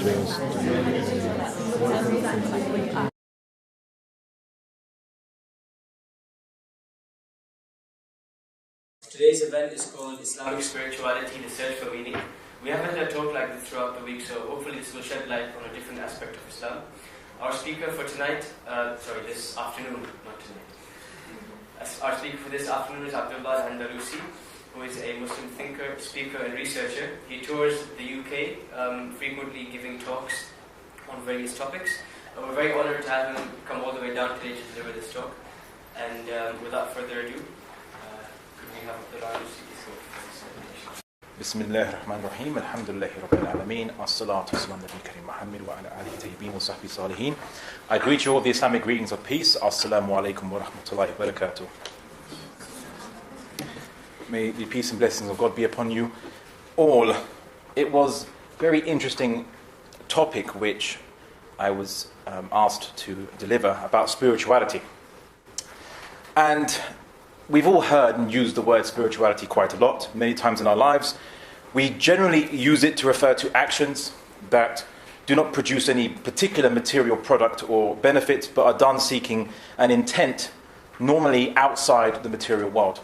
Today's event is called Islamic Spirituality, the Search for Meaning. We have had a talk like this throughout the week, so hopefully this will shed light on a different aspect of Islam. Our speaker for tonight, this afternoon, not tonight. Our speaker for this afternoon is Abdullah al-Andalusi, who is a Muslim thinker, speaker and researcher. He tours the UK, frequently giving talks on various topics. And we're very honored to have him come all the way down today to deliver this talk. And without further ado, could we have Abdullah al-Andalusi for this presentation? Bismillah ar-Rahman ar-Rahim, alhamdulillahi rabbil alameen, as-salatu was-salam ala Nabi Muhammad wa ala alihi tayyibin wa sahbihi salihin. I greet you all with the Islamic greetings of peace. Assalamu alaikum wa rahmatullahi wa barakatuh. May the peace and blessings of God be upon you all. It was a very interesting topic which I was asked to deliver about spirituality. And we've all heard and used the word spirituality quite a lot, many times in our lives. We generally use it to refer to actions that do not produce any particular material product or benefit, but are done seeking an intent normally outside the material world.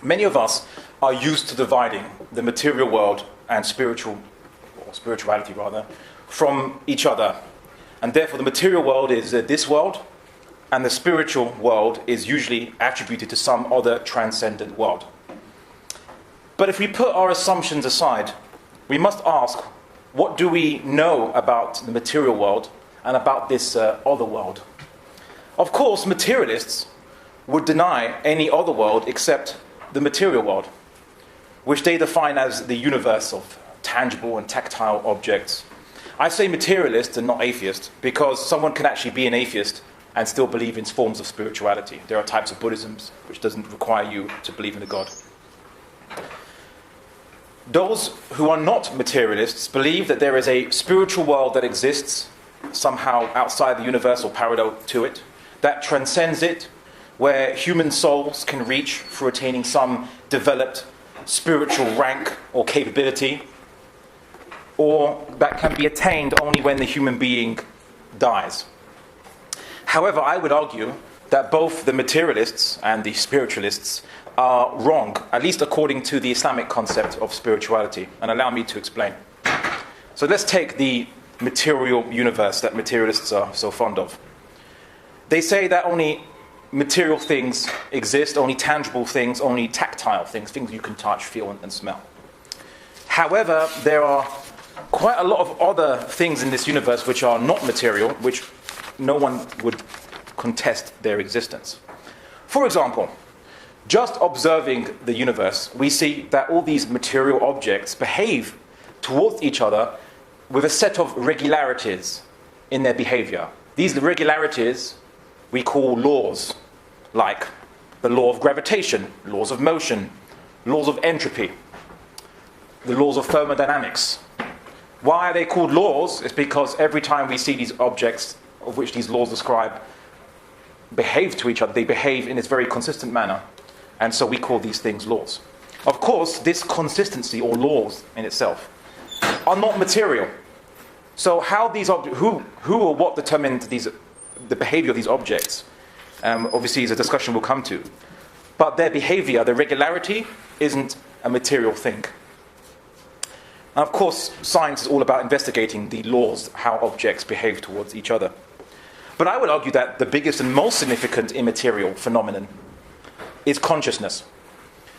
Many of us are used to dividing the material world and spirituality from each other. And therefore the material world is this world, and the spiritual world is usually attributed to some other transcendent world. But if we put our assumptions aside, we must ask, what do we know about the material world and about this other world? Of course, materialists would deny any other world except the material world, which they define as the universe of tangible and tactile objects. I say materialist and not atheist because someone can actually be an atheist and still believe in forms of spirituality. There are types of Buddhism which doesn't require you to believe in a God. Those who are not materialists believe that there is a spiritual world that exists somehow outside the universe or parallel to it, that transcends it, where human souls can reach for attaining some developed spiritual rank or capability, or that can be attained only when the human being dies. However, I would argue that both the materialists and the spiritualists are wrong, at least according to the Islamic concept of spirituality. And allow me to explain. So let's take the material universe that materialists are so fond of. They say that only material things exist, only tangible things, only tactile things, things you can touch, feel, and smell. However, there are quite a lot of other things in this universe which are not material, which no one would contest their existence. For example, just observing the universe, we see that all these material objects behave towards each other with a set of regularities in their behavior. These regularities we call laws, like the law of gravitation, laws of motion, laws of entropy, the laws of thermodynamics. Why are they called laws? It's because every time we see these objects of which these laws describe behave to each other, they behave in this very consistent manner, and so we call these things laws. Of course, this consistency or laws in itself are not material. So how these who or what determined the behavior of these objects, obviously is a discussion we'll come to. But their behavior, their regularity, isn't a material thing. And of course, science is all about investigating the laws, how objects behave towards each other. But I would argue that the biggest and most significant immaterial phenomenon is consciousness.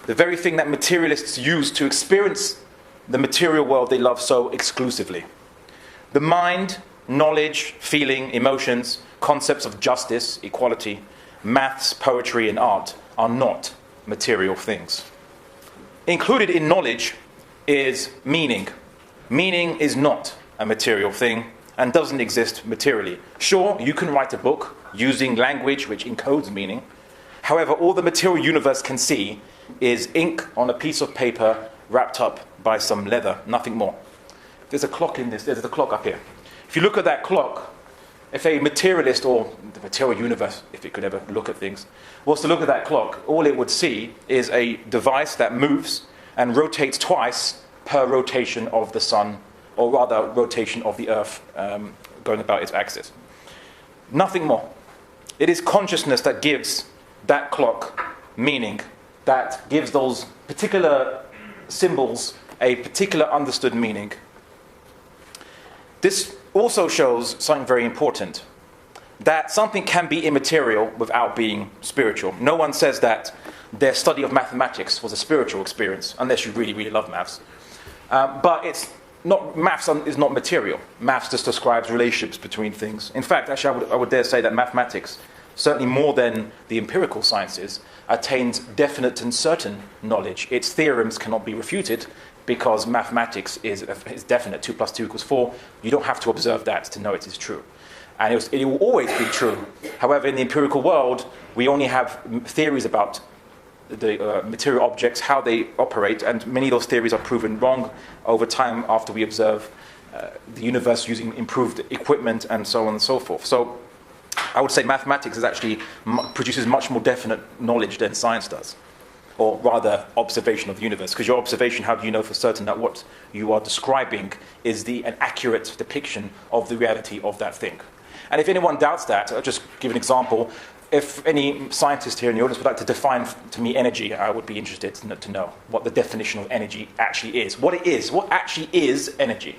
The very thing that materialists use to experience the material world they love so exclusively. The mind, knowledge, feeling, emotions, concepts of justice, equality, maths, poetry, and art are not material things. Included in knowledge is meaning. Meaning is not a material thing and doesn't exist materially. Sure, you can write a book using language which encodes meaning. However, all the material universe can see is ink on a piece of paper wrapped up by some leather, nothing more. There's a clock in this, there's a clock up here. If you look at that clock, if a materialist or the material universe, if it could ever look at things, was to look at that clock, all it would see is a device that moves and rotates twice per rotation of the sun or rather rotation of the Earth going about its axis. Nothing more. It is consciousness that gives that clock meaning, that gives those particular symbols a particular understood meaning. This also shows something very important, that something can be immaterial without being spiritual. No one says that their study of mathematics was a spiritual experience, unless you really, really love maths. But it's not, maths is not material. Maths just describes relationships between things. In fact, actually, I would dare say that mathematics, certainly more than the empirical sciences, attains definite and certain knowledge. Its theorems cannot be refuted because mathematics is definite. 2 + 2 = 4. You don't have to observe that to know it is true. And it will always be true. However, in the empirical world, we only have theories about the material objects, how they operate, and many of those theories are proven wrong over time after we observe the universe using improved equipment and so on and so forth. So I would say mathematics is actually produces much more definite knowledge than science does, or rather observation of the universe. Because your observation, how do you know for certain that what you are describing is an accurate depiction of the reality of that thing? And if anyone doubts that, I'll just give an example. If any scientist here in the audience would like to define to me energy, I would be interested to know what the definition of energy actually is. What it is. What actually is energy?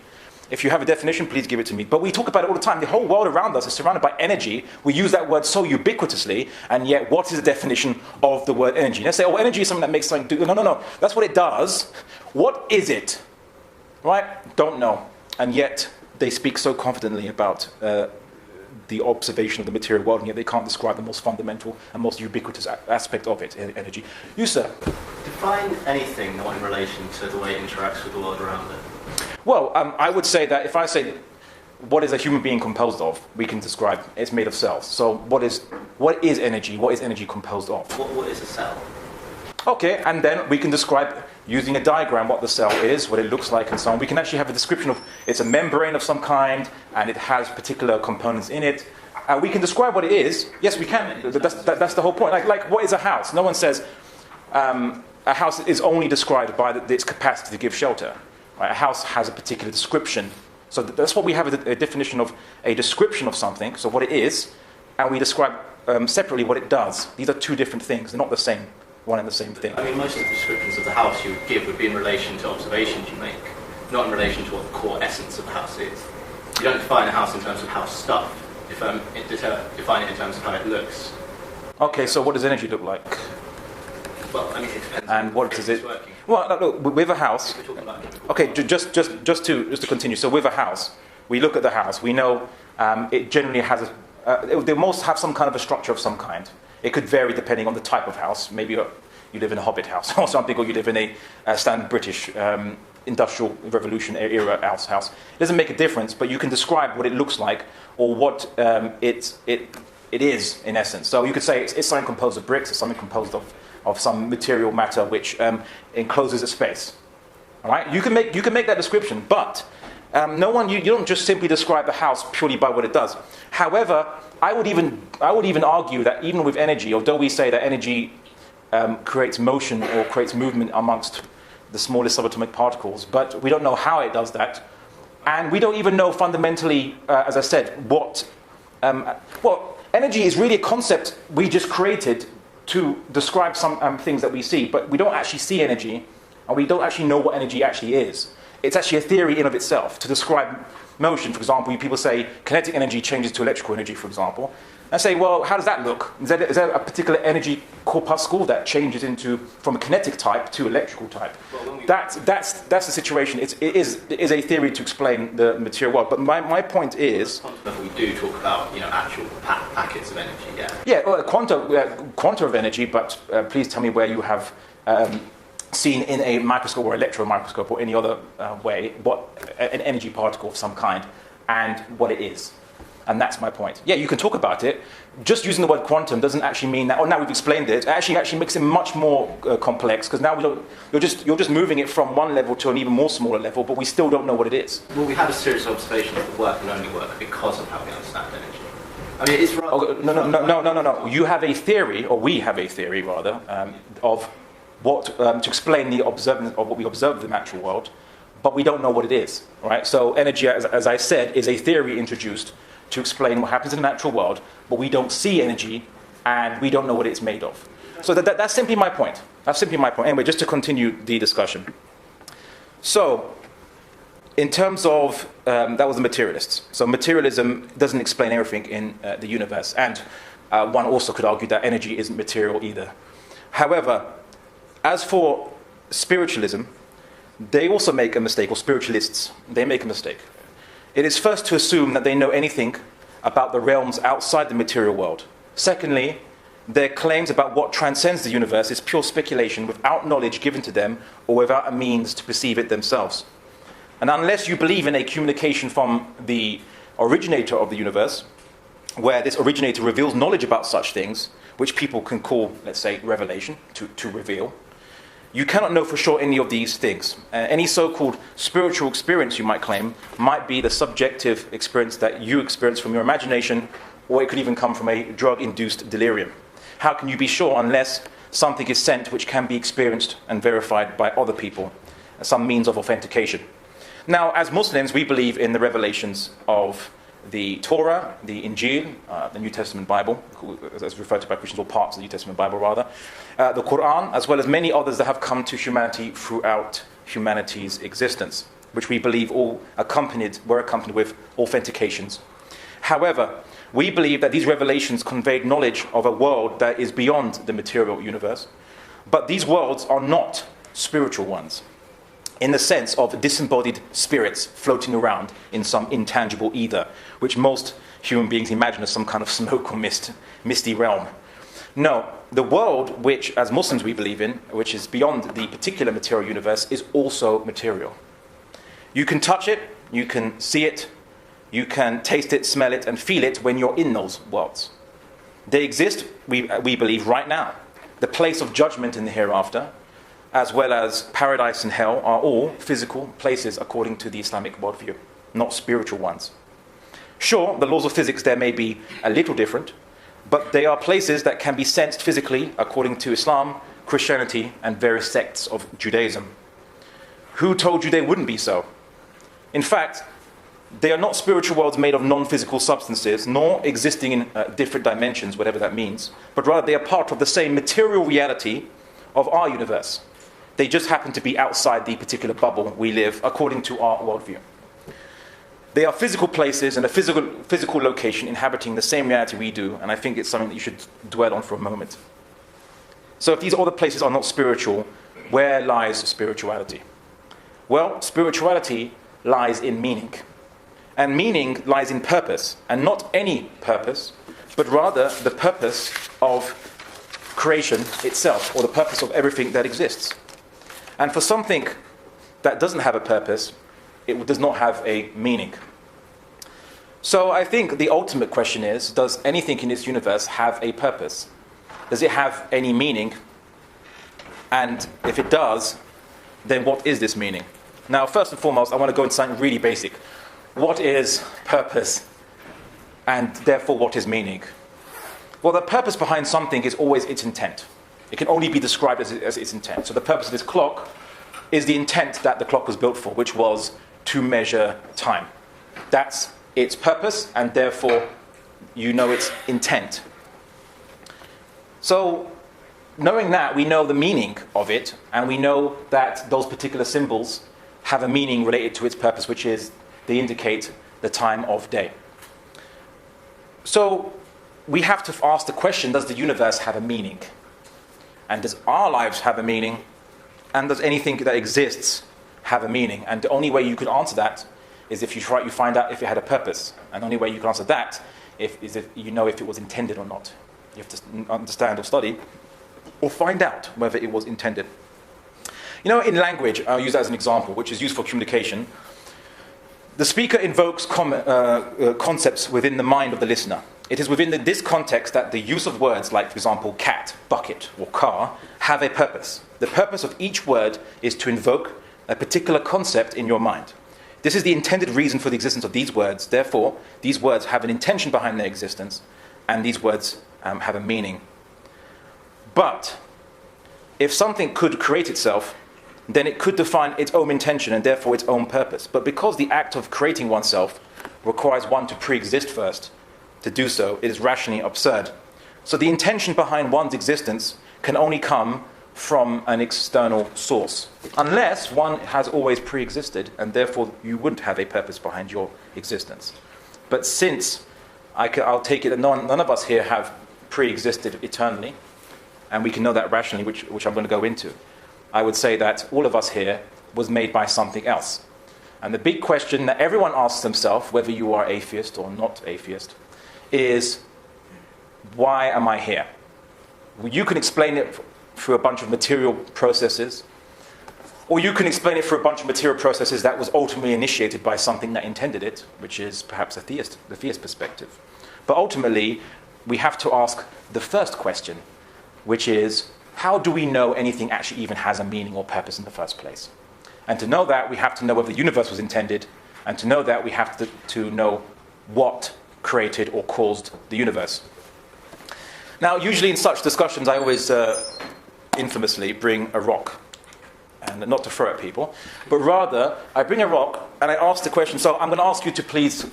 If you have a definition, please give it to me. But we talk about it all the time. The whole world around us is surrounded by energy. We use that word so ubiquitously, and yet what is the definition of the word energy? Let's say, oh, energy is something that makes something do. No. That's what it does. What is it? Right? Don't know. And yet they speak so confidently about the observation of the material world, and yet they can't describe the most fundamental and most ubiquitous aspect of it, energy. You, sir? Define anything not in relation to the way it interacts with the world around it. Well, I would say that if I say, what is a human being composed of? We can describe it's made of cells. So what is energy? What is energy composed of? What is a cell? Okay, and then we can describe, using a diagram, what the cell is, what it looks like, and so on. We can actually have a description of, it's a membrane of some kind, and it has particular components in it. We can describe what it is. Yes, we can. That's the whole point. Like what is a house? No one says a house is only described by its capacity to give shelter. Right? A house has a particular description. So that's what we have, a definition of a description of something, so what it is, and we describe separately what it does. These are two different things. They're not the same. One and the same thing. I mean, most of the descriptions of the house you would give would be in relation to observations you make, not in relation to what the core essence of the house is. You don't define a house in terms of house stuff. Define it in terms of how it looks. Okay, so what does energy look like? Well, I mean, it depends. And what does it? Well, look, with a house. Okay, just to continue. So with a house, we look at the house. We know it generally has they must have some kind of a structure of some kind. It could vary depending on the type of house. Maybe you live in a hobbit house or something, or you live in a standard British Industrial Revolution era house. It doesn't make a difference, but you can describe what it looks like or what it is in essence. So you could say it's something composed of bricks, it's something composed of some material matter which encloses a space. All right, you can make that description, but you don't just simply describe a house purely by what it does. However, I would even argue that even with energy, although we say that energy creates motion or creates movement amongst the smallest subatomic particles, but we don't know how it does that, and we don't even know fundamentally, as I said, what. Energy is really a concept we just created to describe some things that we see, but we don't actually see energy, and we don't actually know what energy actually is. It's actually a theory in of itself to describe motion. For example, people say kinetic energy changes to electrical energy, for example. And say, well, how does that look? Is there a particular energy corpuscle that changes from a kinetic type to electrical type? Well, that's the situation. It is a theory to explain the material world. But my point is, we do talk about actual packets of energy. Quanta of energy. But please tell me where you have seen in a microscope or electron microscope or any other way an energy particle of some kind and what it is. And that's my point. Yeah, you can talk about it. Just using the word quantum doesn't actually mean that. Oh, now we've explained it. It actually makes it much more complex, because now you're just moving it from one level to an even more smaller level, but we still don't know what it is. Well, we have a series of observations that work and only work because of how we understand energy. I mean, it's rather... No. You have a theory, or we have a theory rather, of what to explain the observance of what we observe in the natural world. but we don't know what it is, right? So energy, as I said, is a theory introduced to explain what happens in the natural world, but we don't see energy, and we don't know what it's made of. So that's simply my point. That's simply my point. Anyway, just to continue the discussion. So, in terms of, that was the materialists. So materialism doesn't explain everything in the universe. And one also could argue that energy isn't material either. However, as for spiritualism, they also make a mistake, or spiritualists, they make a mistake. It is first to assume that they know anything about the realms outside the material world. Secondly, their claims about what transcends the universe is pure speculation without knowledge given to them or without a means to perceive it themselves. And unless you believe in a communication from the originator of the universe, where this originator reveals knowledge about such things, which people can call, let's say, revelation, to reveal, you cannot know for sure any of these things. Any so-called spiritual experience you might claim might be the subjective experience that you experience from your imagination, or it could even come from a drug-induced delirium. How can you be sure unless something is sent which can be experienced and verified by other people, some means of authentication? Now, as Muslims, we believe in the revelations of the Torah, the Injil, the New Testament Bible, as referred to by Christians, or parts of the New Testament Bible rather, the Quran, as well as many others that have come to humanity throughout humanity's existence, which we believe all were accompanied with authentications. However, we believe that these revelations conveyed knowledge of a world that is beyond the material universe, but these worlds are not spiritual ones, in the sense of disembodied spirits floating around in some intangible ether, which most human beings imagine as some kind of smoke or misty realm. No, the world which, as Muslims, we believe in, which is beyond the particular material universe, is also material. You can touch it, you can see it, you can taste it, smell it, and feel it when you're in those worlds. They exist, we believe, right now. The place of judgment in the hereafter, as well as paradise and hell, are all physical places according to the Islamic worldview, not spiritual ones. Sure, the laws of physics there may be a little different, but they are places that can be sensed physically according to Islam, Christianity, and various sects of Judaism. Who told you they wouldn't be so? In fact, they are not spiritual worlds made of non-physical substances, nor existing in different dimensions, whatever that means, but rather they are part of the same material reality of our universe. They just happen to be outside the particular bubble we live according to our worldview. They are physical places and a physical location inhabiting the same reality we do, and I think it's something that you should dwell on for a moment. So if these other places are not spiritual, where lies spirituality? Well, spirituality lies in meaning. And meaning lies in purpose, and not any purpose, but rather the purpose of creation itself, or the purpose of everything that exists. And for something that doesn't have a purpose, it does not have a meaning. So I think the ultimate question is, does anything in this universe have a purpose? Does it have any meaning? And if it does, then what is this meaning? Now, first and foremost, I want to go into something really basic. What is purpose? And therefore, what is meaning? Well, the purpose behind something is always its intent. It can only be described as its intent. So the purpose of this clock is the intent that the clock was built for, which was to measure time. That's its purpose, and therefore you know its intent. So, knowing that, we know the meaning of it, and we know that those particular symbols have a meaning related to its purpose, which is they indicate the time of day. So, we have to ask the question, does the universe have a meaning? And does our lives have a meaning? And does anything that exists have a meaning? And the only way you could answer that is if you find out if it had a purpose. And the only way you can answer that is if you know if it was intended or not. You have to understand or study or find out whether it was intended. You know, in language, I'll use that as an example, which is used for communication. The speaker invokes concepts within the mind of the listener. It is within this context that the use of words like, for example, cat, bucket, or car, have a purpose. The purpose of each word is to invoke a particular concept in your mind. This is the intended reason for the existence of these words. Therefore, these words have an intention behind their existence, and these words have a meaning. But if something could create itself, then it could define its own intention and therefore its own purpose. But because the act of creating oneself requires one to pre-exist first, to do so, it is rationally absurd. So the intention behind one's existence can only come from an external source, unless one has always pre-existed, and therefore you wouldn't have a purpose behind your existence. But since I'll take it that none of us here have pre-existed eternally, and we can know that rationally, which I'm going to go into, I would say that all of us here was made by something else. And the big question that everyone asks themselves, whether you are atheist or not atheist, is, why am I here? You can explain it through a bunch of material processes, or you can explain it through a bunch of material processes that was ultimately initiated by something that intended it, which is perhaps the theist perspective. But ultimately, we have to ask the first question, which is, how do we know anything actually even has a meaning or purpose in the first place? And to know that, we have to know whether the universe was intended, and to know that, we have to know what created or caused the universe. Now, usually in such discussions, I always infamously bring a rock, and not to throw at people, but rather I bring a rock and I ask the question. So I'm going to ask you to please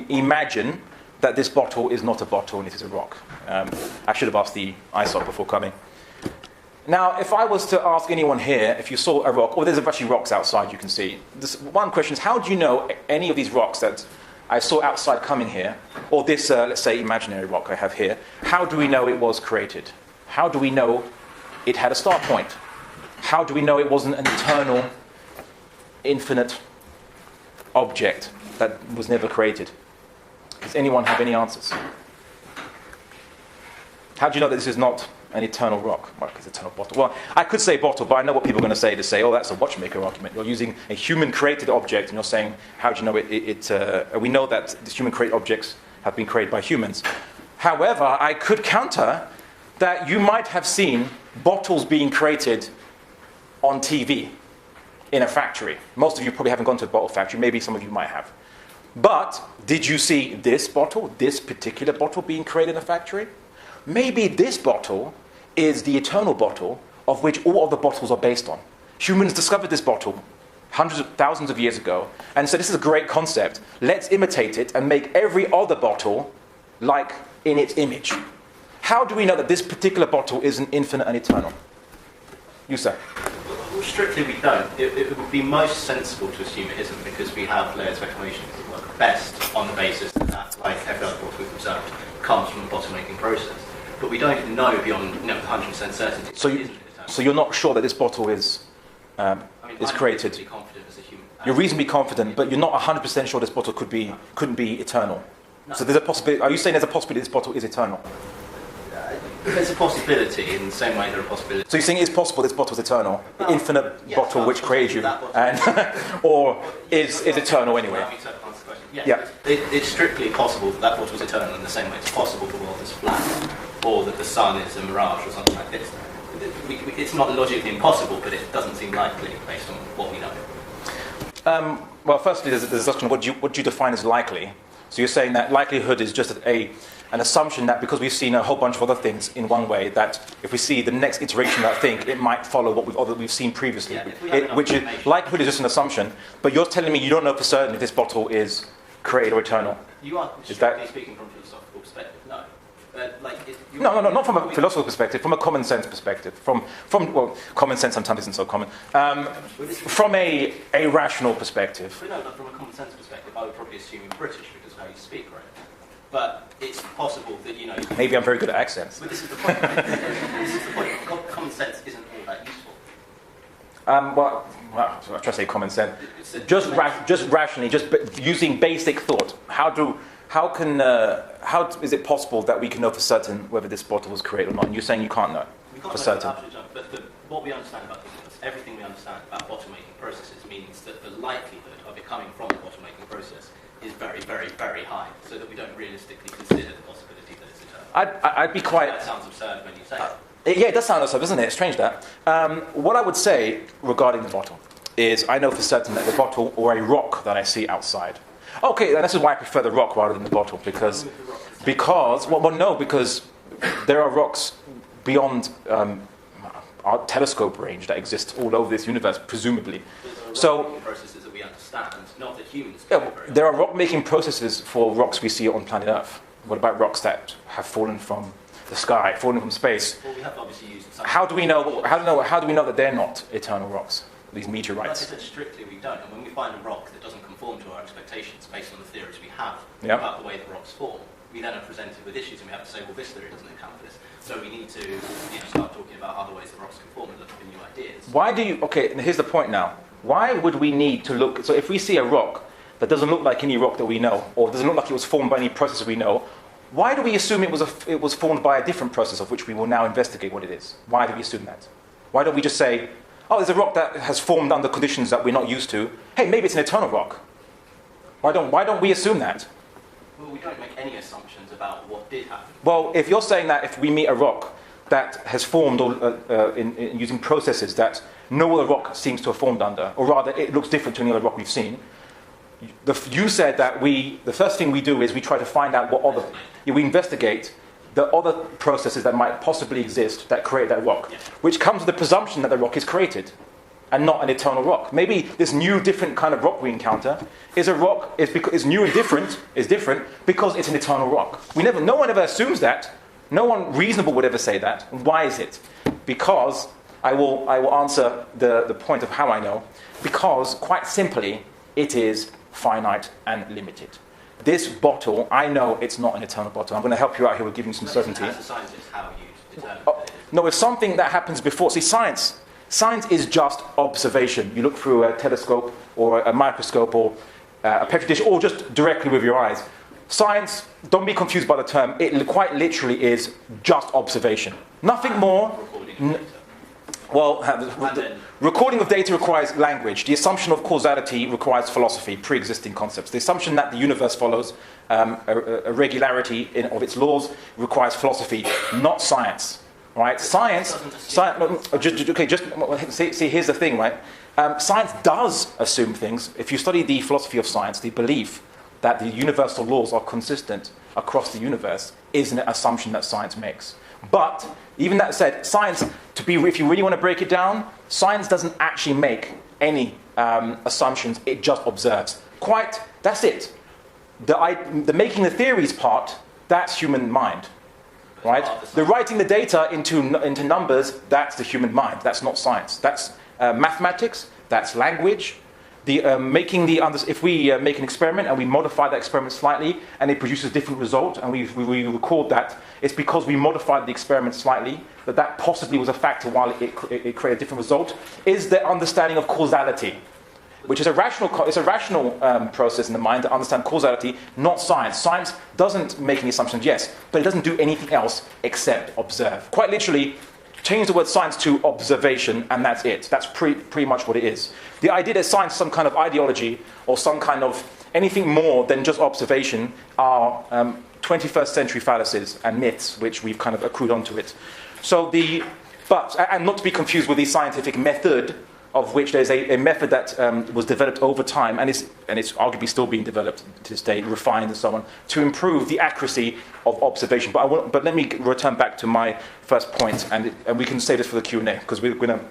imagine that this bottle is not a bottle and it is a rock. I should have asked the ISOC before coming. Now, if I was to ask anyone here, if you saw a rock, or there's actually rocks outside you can see, this one question is, how do you know any of these rocks that I saw outside coming here, or this, let's say, imaginary rock I have here, how do we know it was created? How do we know it had a start point? How do we know it wasn't an eternal, infinite object that was never created? Does anyone have any answers? How do you know that this is not an eternal rock? Well, it's an eternal bottle. Well, I could say bottle, but I know what people are going to say. They say, oh, that's a watchmaker argument. You're using a human-created object, and you're saying, how do you know we know that these human-created objects have been created by humans. However, I could counter that you might have seen bottles being created on TV in a factory. Most of you probably haven't gone to a bottle factory. Maybe some of you might have. But did you see this bottle, this particular bottle being created in a factory? Maybe this bottle is the eternal bottle of which all other bottles are based on. Humans discovered this bottle hundreds of thousands of years ago and said, this is a great concept. Let's imitate it and make every other bottle like in its image. How do we know that this particular bottle isn't infinite and eternal? You, sir. Well, strictly we don't. It would be most sensible to assume it isn't, because we have layers of explanations that work best on the basis that, like every other bottle we've observed, comes from the bottle-making process. But we don't know beyond 100% certainty. So you're not sure that this bottle is created? I'm reasonably confident as a human. You're reasonably confident, but you're not 100% sure this bottle couldn't be eternal. No. So there's a possibility. Are you saying there's a possibility this bottle is eternal? There's a possibility in the same way there are possibilities. So you're saying it's possible this bottle is eternal, the infinite bottle which created you, and or is eternal anyway? Yeah. It's strictly possible that bottle is eternal in the same way it's possible the world is flat, or that the sun is a mirage or something like this. It's not logically impossible, but it doesn't seem likely based on what we know. Well, firstly, there's a discussion. What do you define as likely? So you're saying that likelihood is just an assumption that because we've seen a whole bunch of other things in one way, that if we see the next iteration of that thing, it might follow what we've seen previously. Yeah, which is likelihood is just an assumption. But you're telling me you don't know for certain if this bottle is created or eternal. You are strictly speaking from a philosophical perspective. No. No, not from a philosophical perspective, from a common sense perspective. From common sense sometimes isn't so common. From a rational perspective. But no, from a common sense perspective, I would probably assume you're British because of how you speak, right? But it's possible that, Maybe I'm very good at accents. But this is the point. This is the point. Common sense isn't all that useful. Well, I try to say common sense. Just rationally, just using basic thought. How is it possible that we can know for certain whether this bottle was created or not? And you're saying you can't know for certain. But what we understand about the universe, everything we understand about bottle-making processes means that the likelihood of it coming from the bottle-making process is very, very, very high, so that we don't realistically consider the possibility that it's eternal. I'd be quite... That sounds absurd when you say it. Yeah, it does sound absurd, doesn't it? It's strange that. What I would say regarding the bottle is I know for certain that the bottle or a rock that I see outside. Okay, and this is why I prefer the rock rather than the bottle, because there are rocks beyond our telescope range that exists all over this universe, presumably. So, processes that we understand, not that humans. Yeah, there are rock-making processes for rocks we see on planet Earth. What about rocks that have fallen from the sky, fallen from space? Well, we have obviously used. How do we know? How do we know that they're not eternal rocks? These meteorites. Like I said, strictly we don't. And when we find a rock that doesn't conform to our expectations based on the theories we have about the way the rocks form, we then are presented with issues, and we have to say, well, this theory doesn't account for this. So we need to start talking about other ways that rocks can form and look for new ideas. Why do you? Okay, and here's the point now. Why would we need to look? So if we see a rock that doesn't look like any rock that we know, or doesn't look like it was formed by any process we know, why do we assume it was formed by a different process of which we will now investigate what it is? Why do we assume that? Why don't we just say, oh, there's a rock that has formed under conditions that we're not used to. Hey, maybe it's an eternal rock. Why don't we assume that? Well, we don't make any assumptions about what did happen. Well, if you're saying that if we meet a rock that has formed in using processes that no other rock seems to have formed under, or rather it looks different to any other rock we've seen, you said that the first thing we do is we try to find out we investigate the other processes that might possibly exist that create that rock, which comes with the presumption that the rock is created and not an eternal rock. Maybe this new, different kind of rock we encounter is new and different because it's an eternal rock. No one ever assumes that. No one reasonable would ever say that. Why is it? Because I will answer the point of how I know. Because quite simply, it is finite and limited. This bottle, I know it's not an eternal bottle. I'm going to help you out here with giving some certainty. As a scientist, how you determine No, it's something that happens before. See, science is just observation. You look through a telescope or a microscope or a petri dish, or just directly with your eyes. Science, don't be confused by the term, it quite literally is just observation. Nothing more. Recording of data requires language. The assumption of causality requires philosophy, pre-existing concepts. The assumption that the universe follows a regularity of its laws requires philosophy, not science. Right? Science. See, here's the thing, right? Science does assume things. If you study the philosophy of science, the belief that the universal laws are consistent across the universe is an assumption that science makes. But even that said, science, if you really want to break it down, science doesn't actually make any assumptions. It just observes. That's it. The making the theories part, that's human mind. Right? The writing the data into numbers, that's the human mind. That's not science. That's mathematics. That's language. If we make an experiment and we modify that experiment slightly and it produces a different result and we record that, it's because we modified the experiment slightly that possibly was a factor while it created a different result, is the understanding of causality, which is a rational process in the mind to understand causality, not science. Science doesn't make any assumptions, yes, but it doesn't do anything else except observe. Quite literally, change the word science to observation, and that's it. That's pretty much what it is. The idea that science is some kind of ideology or some kind of anything more than just observation are 21st century fallacies and myths which we've kind of accrued onto it. And not to be confused with the scientific method, of which there's a method that was developed over time and it's arguably still being developed to this day, refined and so on, to improve the accuracy of observation. But let me return back to my first point, and we can save this for the Q&A, because we're going to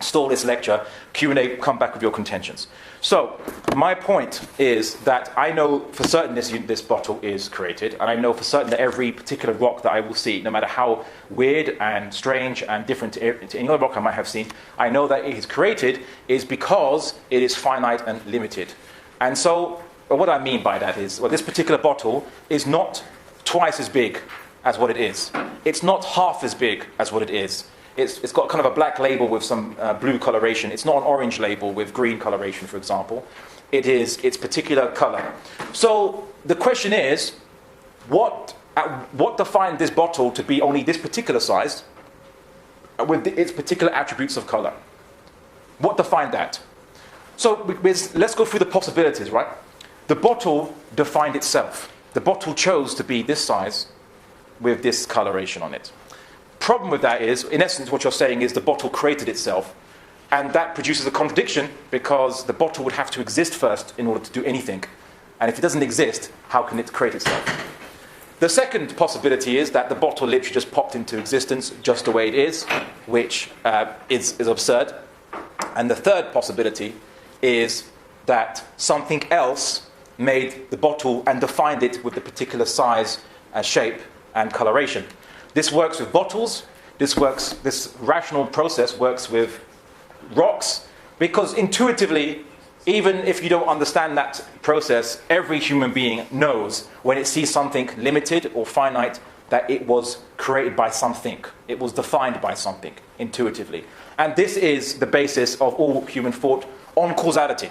stall this lecture. Q&A, come back with your contentions. So, my point is that I know for certain this bottle is created, and I know for certain that every particular rock that I will see, no matter how weird and strange and different to any other rock I might have seen, I know that it is created is because it is finite and limited. And so, what I mean by that is, this particular bottle is not twice as big as what it is. It's not half as big as what it is. It's got kind of a black label with some blue coloration. It's not an orange label with green coloration, for example. It is its particular color. So the question is, what defined this bottle to be only this particular size with its particular attributes of color? What defined that? So let's go through the possibilities, right? The bottle defined itself. The bottle chose to be this size with this coloration on it. Problem with that is, in essence, what you're saying is the bottle created itself, and that produces a contradiction because the bottle would have to exist first in order to do anything. And if it doesn't exist, how can it create itself? The second possibility is that the bottle literally just popped into existence just the way it is, which is absurd. And the third possibility is that something else made the bottle and defined it with the particular size and shape and coloration. This works with bottles. This rational process works with rocks, because intuitively, even if you don't understand that process, every human being knows when it sees something limited or finite that it was created by something. It was defined by something intuitively. And this is the basis of all human thought on causality.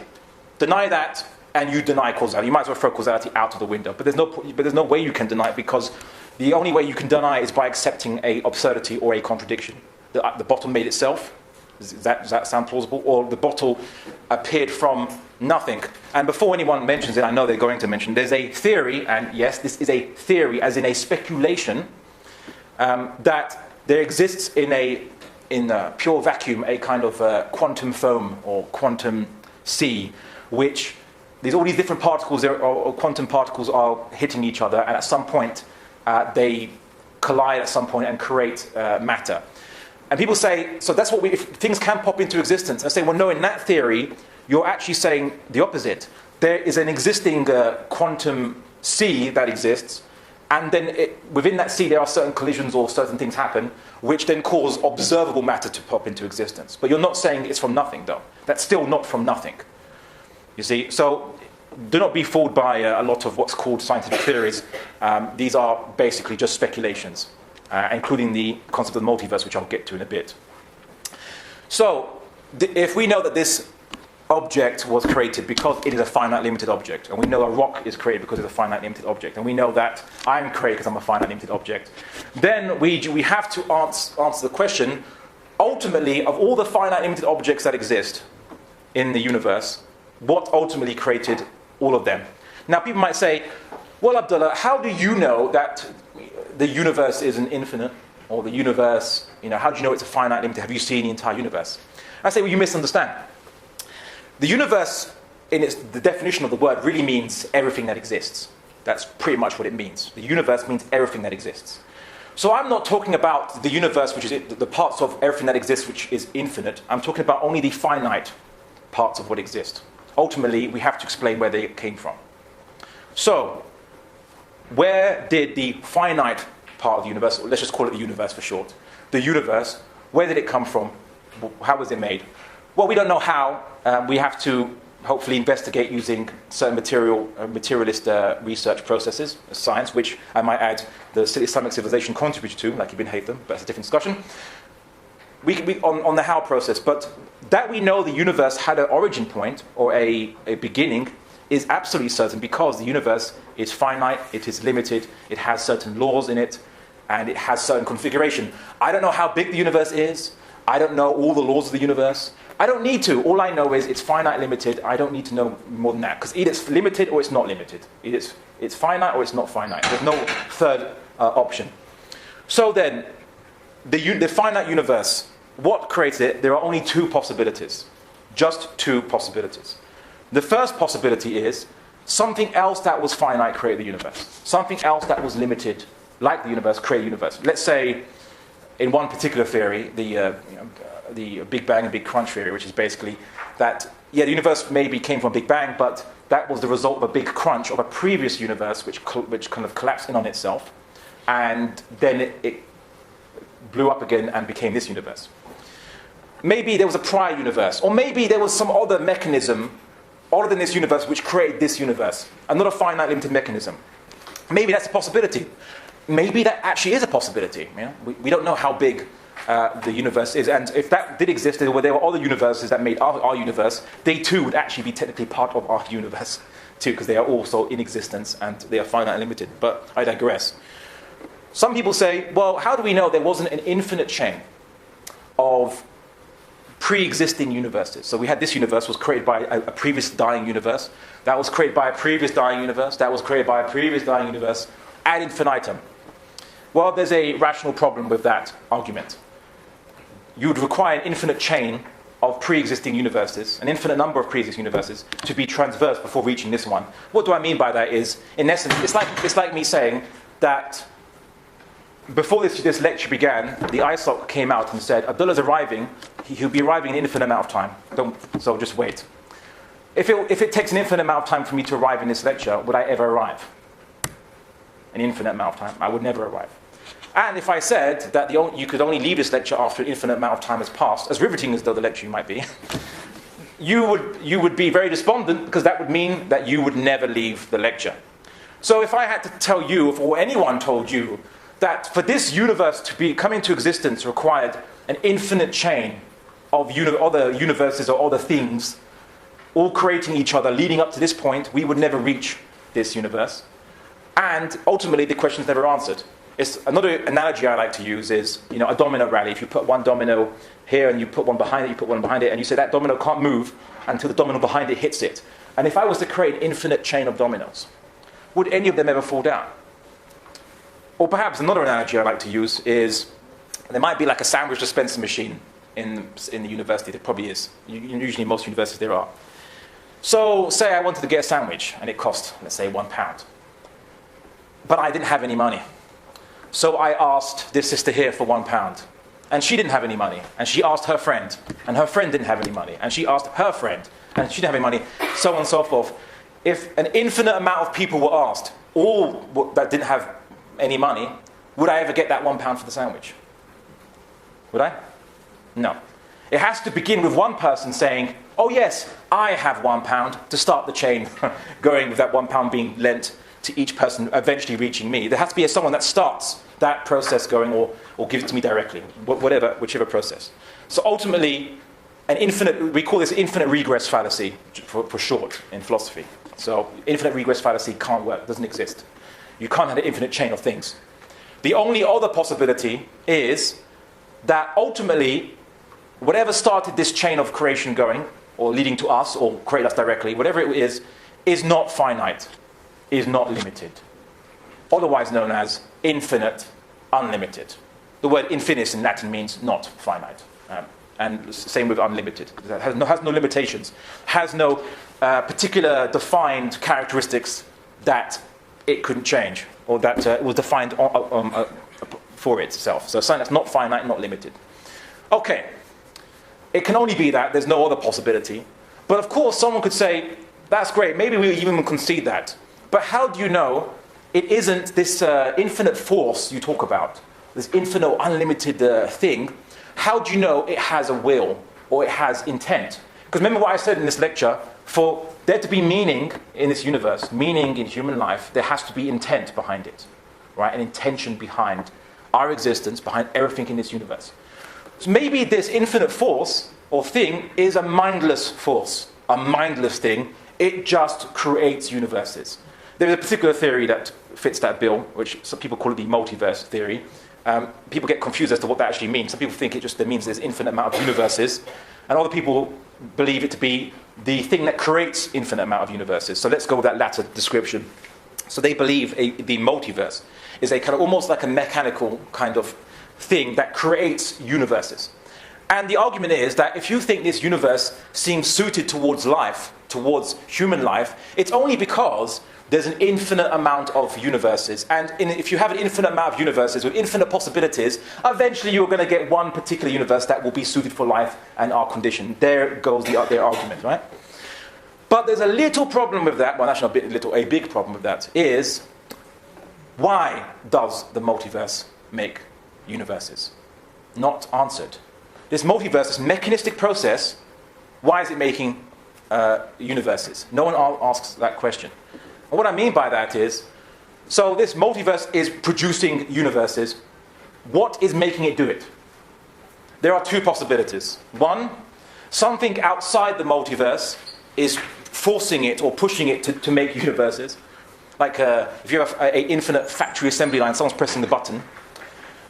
Deny that and you deny causality. You might as well throw causality out of the window. But there's no way you can deny it, because the only way you can deny it is by accepting an absurdity or a contradiction. The bottle made itself. Does that sound plausible? Or the bottle appeared from nothing. And before anyone mentions it, I know they're going to mention, there's a theory, and yes, this is a theory, as in a speculation, that there exists in a pure vacuum a kind of quantum foam or quantum sea, which all these different particles or quantum particles are hitting each other, and at some point they collide at some point and create matter. And people say, so that's what if things can pop into existence. I say, well, no, in that theory, you're actually saying the opposite. There is an existing quantum sea that exists, and then within that sea there are certain collisions or certain things happen, which then cause observable matter to pop into existence. But you're not saying it's from nothing, though. That's still not from nothing. You see, so do not be fooled by a lot of what's called scientific theories. These are basically just speculations. Including the concept of the multiverse, which I'll get to in a bit. So, if we know that this object was created because it is a finite limited object, and we know a rock is created because it's a finite limited object, and we know that I'm created because I'm a finite limited object, then we have to answer the question, ultimately, of all the finite limited objects that exist in the universe, what ultimately created all of them? Now, people might say, well, Abdullah, how do you know that the universe is an infinite, or the universe, how do you know it's a finite limited? Have you seen the entire universe? I say, well, you misunderstand. The universe, the definition of the word, really means everything that exists. That's pretty much what it means. The universe means everything that exists. So I'm not talking about the universe, which is the parts of everything that exists, which is infinite. I'm talking about only the finite parts of what exist. Ultimately, we have to explain where they came from. So, where did the finite part of the universe, let's just call it the universe for short, the universe, where did it come from? How was it made? Well, we don't know how. We have to hopefully investigate using certain materialist research processes, science, which I might add the Islamic civilization contributed to, like Ibn Haytham, but that's a different discussion. We on the how process, but that we know the universe had an origin point or a beginning is absolutely certain, because the universe is finite, it is limited, it has certain laws in it, and it has certain configuration. I don't know how big the universe is. I don't know all the laws of the universe. I don't need to. All I know is it's finite, limited. I don't need to know more than that, because either it's limited or it's not limited. It's finite or it's not finite. There's no third option. So then, the finite universe, what creates it? There are only two possibilities. Just two possibilities. The first possibility is something else that was finite created the universe. Something else that was limited, like the universe, created the universe. Let's say, in one particular theory, the Big Bang and Big Crunch theory, which is basically that, the universe maybe came from a Big Bang, but that was the result of a big crunch of a previous universe which kind of collapsed in on itself, and then it blew up again and became this universe. Maybe there was a prior universe, or maybe there was some other mechanism other than this universe which created this universe, and not a finite limited mechanism. Maybe that's a possibility. Maybe that actually is a possibility. We don't know how big the universe is, and if that did exist, there were other universes that made our universe, they too would actually be technically part of our universe too, because they are also in existence and they are finite and limited. But I digress. Some people say, well, how do we know there wasn't an infinite chain of pre-existing universes? So we had this universe was created by a previous dying universe, that was created by a previous dying universe, that was created by a previous dying universe, ad infinitum. Well, there's a rational problem with that argument. You would require an infinite chain of pre-existing universes, an infinite number of pre-existing universes, to be transversed before reaching this one. What do I mean by that is, in essence, it's like me saying, that before this lecture began, the ISOC came out and said, Abdullah's arriving, he'll be arriving in an infinite amount of time, so just wait. If it takes an infinite amount of time for me to arrive in this lecture, would I ever arrive? An infinite amount of time, I would never arrive. And if I said that you could only leave this lecture after an infinite amount of time has passed, as riveting as though the lecture might be, you would be very despondent, because that would mean that you would never leave the lecture. So if I had to tell you, or anyone told you, that for this universe to come into existence required an infinite chain of other universes or other things, all creating each other, leading up to this point, we would never reach this universe. And ultimately, the question's never answered. Another analogy I like to use is, a domino rally. If you put one domino here and you put one behind it, you put one behind it, and you say that domino can't move until the domino behind it hits it. And if I was to create an infinite chain of dominoes, would any of them ever fall down? Or perhaps another analogy I like to use is, there might be like a sandwich dispenser machine in the university. There probably is. Usually in most universities there are. So say I wanted to get a sandwich and it cost, let's say, £1. But I didn't have any money. So I asked this sister here for £1. And she didn't have any money. And she asked her friend. And her friend didn't have any money. And she asked her friend. And she didn't have any money. So on and so forth. If an infinite amount of people were asked, all that didn't have any money, would I ever get that £1 for the sandwich? Would I? No. It has to begin with one person saying, oh yes, I have £1, to start the chain going with that £1 being lent to each person eventually reaching me. There has to be someone that starts that process going, or gives it to me directly, whichever process. So ultimately, we call this infinite regress fallacy for short in philosophy. So infinite regress fallacy can't work, doesn't exist. You can't have an infinite chain of things. The only other possibility is that ultimately, whatever started this chain of creation going, or leading to us, or create us directly, whatever it is not finite, is not limited. Otherwise known as infinite, unlimited. The word infinis in Latin means not finite. And same with unlimited. It has no limitations. Has no particular defined characteristics that it couldn't change, or that it was defined for itself. So something that's not finite, not limited. Okay. It can only be that. There's no other possibility. But of course, someone could say, that's great. Maybe we even concede that. But how do you know it isn't this infinite force you talk about, this infinite, unlimited thing? How do you know it has a will or it has intent? Because remember what I said in this lecture, for there to be meaning in this universe, meaning in human life, there has to be intent behind it, right? An intention behind our existence, behind everything in this universe. So maybe this infinite force or thing is a mindless force, a mindless thing. It just creates universes. There is a particular theory that fits that bill, which some people call it the multiverse theory. People get confused as to what that actually means. Some people think it just means there's infinite amount of universes, and other people believe it to be the thing that creates infinite amount of universes. So let's go with that latter description. So they believe the multiverse is a kind of almost like a mechanical kind of thing that creates universes. And the argument is that if you think this universe seems suited towards life, towards human life, it's only because there's an infinite amount of universes. And if you have an infinite amount of universes with infinite possibilities, eventually you're going to get one particular universe that will be suited for life and our condition. There goes their argument, right? But there's a little problem with that. Well, actually, a big problem with that is, why does the multiverse make universes? Not answered. This multiverse, this mechanistic process, why is it making universes? No one asks that question. And what I mean by that is, so this multiverse is producing universes. What is making it do it? There are two possibilities. One, something outside the multiverse is forcing it or pushing it to make universes. Like if you have an infinite factory assembly line, someone's pressing the button.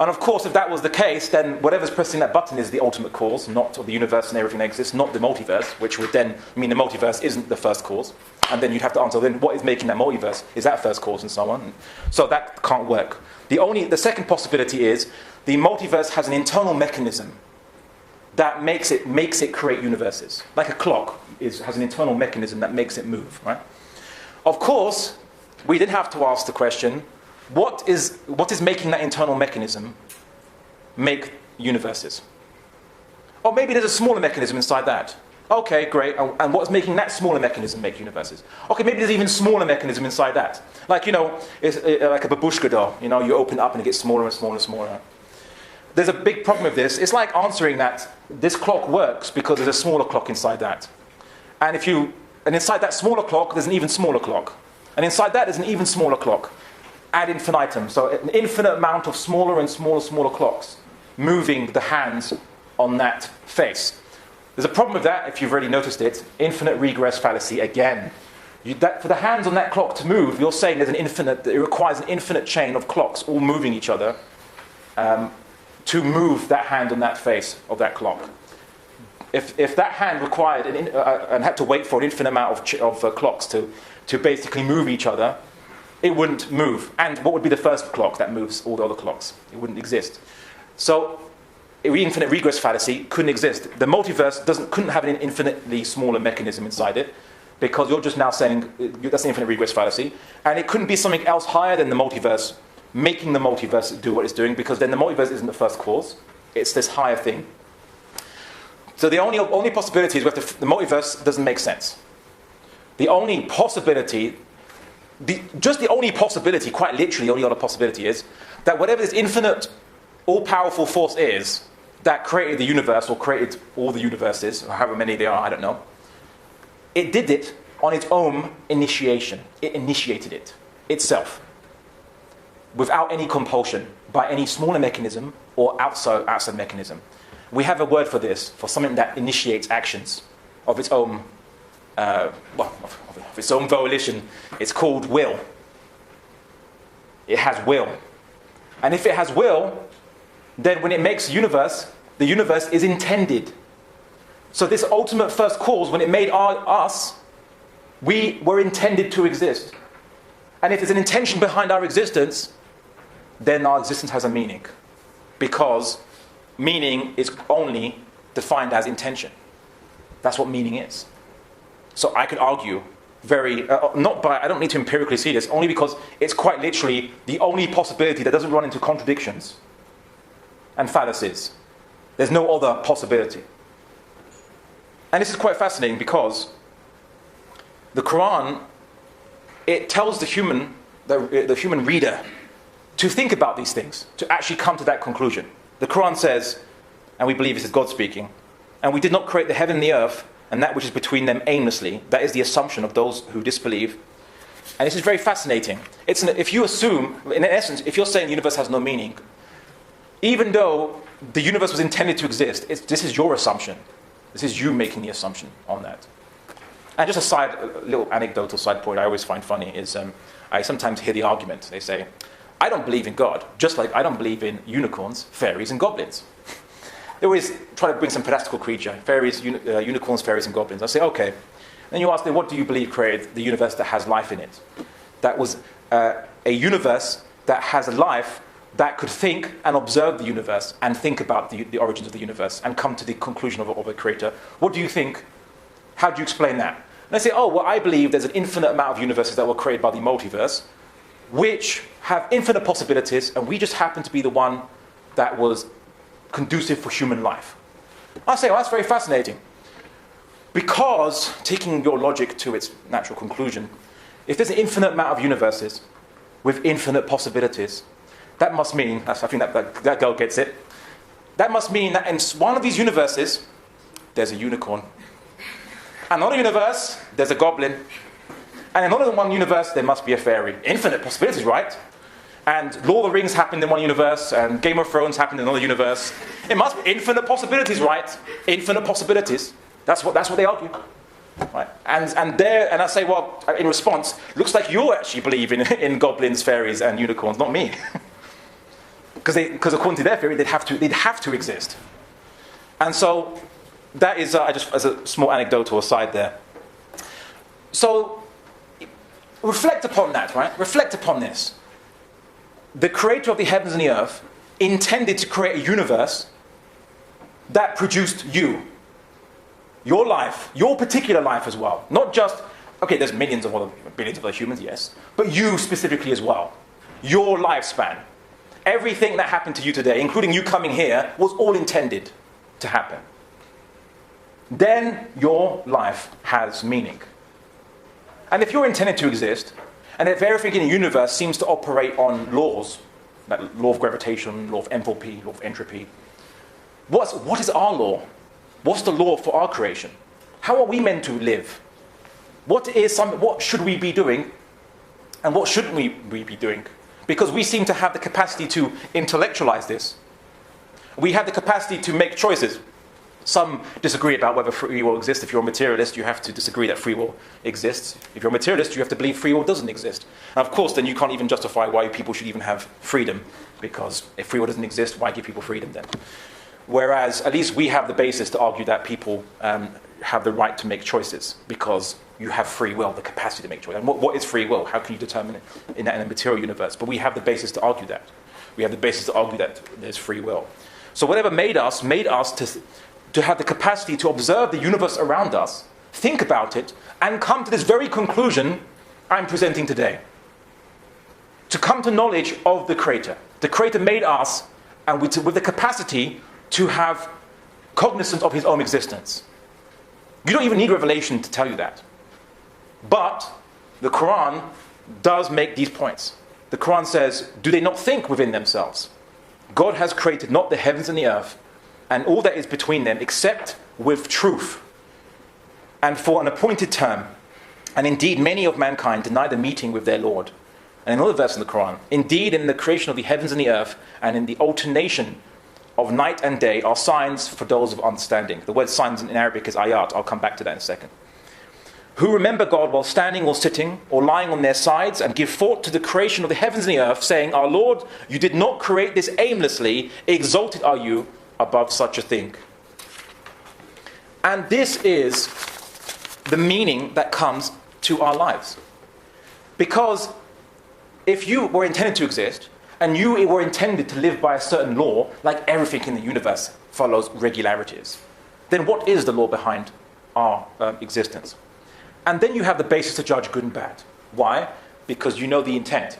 And of course, if that was the case, then whatever's pressing that button is the ultimate cause, not the universe and everything that exists, not the multiverse, which would then mean the multiverse isn't the first cause. And then you'd have to answer, then what is making that multiverse? Is that first cause and so on? So that can't work. The second possibility is the multiverse has an internal mechanism that makes it create universes. Like a clock has an internal mechanism that makes it move, right? Of course, we did have to ask the question, what is making that internal mechanism make universes? Or maybe there's a smaller mechanism inside that. Okay, great. And what's making that smaller mechanism make universes? Okay, maybe there's even smaller mechanism inside that. Like, it's like a babushka doll. You open it up and it gets smaller and smaller and smaller. There's a big problem with this. It's like answering that this clock works because there's a smaller clock inside that. And inside that smaller clock, there's an even smaller clock. And inside that, there's an even smaller clock. Ad infinitum. So an infinite amount of smaller and smaller clocks moving the hands on that face. There's a problem with that, if you've already noticed it. Infinite regress fallacy again. For the hands on that clock to move, you're saying it requires an infinite chain of clocks all moving each other to move that hand on that face of that clock. If that hand required and had to wait for an infinite amount of clocks to basically move each other, it wouldn't move. And what would be the first clock that moves all the other clocks? It wouldn't exist. So, infinite regress fallacy couldn't exist. The multiverse couldn't have an infinitely smaller mechanism inside it, because you're just now saying that's an infinite regress fallacy. And it couldn't be something else higher than the multiverse, making the multiverse do what it's doing, because then the multiverse isn't the first cause. It's this higher thing. So the only possibility is whether the multiverse doesn't make sense. The only possibility, quite literally, the only other possibility is that whatever this infinite, all-powerful force is that created the universe, or created all the universes, or however many there are, I don't know, it did it on its own initiation. It initiated it itself, without any compulsion, by any smaller mechanism or outside mechanism. We have a word for this, for something that initiates actions of its own, of its own volition. It's called will. It has will. And if it has will, then when it makes the universe is intended. So this ultimate first cause, when it made us, we were intended to exist. And if there's an intention behind our existence, then our existence has a meaning. Because meaning is only defined as intention. That's what meaning is. So I could argue I don't need to empirically see this, only because it's quite literally the only possibility that doesn't run into contradictions and fallacies. There's no other possibility. And this is quite fascinating because the Quran, it tells the human reader to think about these things, to actually come to that conclusion. The Quran says, and we believe this is God speaking, and we did not create the heaven and the earth and that which is between them aimlessly. That is the assumption of those who disbelieve. And this is very fascinating. If you assume, in essence, if you're saying the universe has no meaning, even though the universe was intended to exist, this is your assumption. This is you making the assumption on that. And just a little anecdotal side point I always find funny is I sometimes hear the argument. They say, I don't believe in God, just like I don't believe in unicorns, fairies, and goblins. They always try to bring some fantastical creature, fairies, unicorns, fairies, and goblins. I say, okay. Then you ask them, what do you believe created the universe that has life in it? That was a universe that has a life that could think and observe the universe and think about the origins of the universe and come to the conclusion of a creator. What do you think? How do you explain that? And they say, I believe there's an infinite amount of universes that were created by the multiverse, which have infinite possibilities, and we just happen to be the one that was conducive for human life. I say, that's very fascinating. Because, taking your logic to its natural conclusion, if there's an infinite amount of universes with infinite possibilities, that must mean, I think that girl gets it, that must mean that in one of these universes, there's a unicorn. Another universe, there's a goblin. And in another one universe, there must be a fairy. Infinite possibilities, right? And Lord of the Rings happened in one universe, and Game of Thrones happened in another universe. It must be infinite possibilities, right? Infinite possibilities. That's what they argue. Right? And I say, well, in response, looks like you actually believe in goblins, fairies, and unicorns, not me. Because according to their theory, they'd have to exist. And so that is just as a small anecdotal aside there. So reflect upon that, right? Reflect upon this. The creator of the heavens and the earth intended to create a universe that produced you. Your life, your particular life as well. Not just, okay, there's billions of other humans, yes, but you specifically as well. your lifespan, everything that happened to you today, including you coming here, was all intended to happen, then your life has meaning. And if you're intended to exist, and if everything in the universe seems to operate on laws, like law of gravitation, law of enthalpy, law of entropy, what is our law? What's the law for our creation? How are we meant to live? What should we be doing? And what shouldn't we be doing? Because we seem to have the capacity to intellectualize this. We have the capacity to make choices. Some disagree about whether free will exists. If you're a materialist, you have to disagree that free will exists. If you're a materialist, you have to believe free will doesn't exist. And of course, then you can't even justify why people should even have freedom. Because if free will doesn't exist, why give people freedom then? Whereas, at least we have the basis to argue that people have the right to make choices. Because you have free will, the capacity to make choices. And what is free will? How can you determine it in a material universe? But we have the basis to argue that. We have the basis to argue that there's free will. So whatever made us to have the capacity to observe the universe around us, think about it, and come to this very conclusion I'm presenting today. To come to knowledge of the Creator. The Creator made us, and with the capacity to have cognizance of His own existence. You don't even need revelation to tell you that. But the Quran does make these points. The Quran says, do they not think within themselves? God has created not the heavens and the earth, and all that is between them, except with truth, and for an appointed term. And indeed, many of mankind deny the meeting with their Lord. And another verse in the Quran, indeed, in the creation of the heavens and the earth, and in the alternation of night and day, are signs for those of understanding. The word signs in Arabic is ayat. I'll come back to that in a second. Who remember God while standing or sitting, or lying on their sides, and give thought to the creation of the heavens and the earth, saying, Our Lord, you did not create this aimlessly, exalted are you above such a thing. And this is the meaning that comes to our lives. Because if you were intended to exist, and you were intended to live by a certain law, like everything in the universe follows regularities, then what is the law behind our existence? And then you have the basis to judge good and bad. Why? Because you know the intent.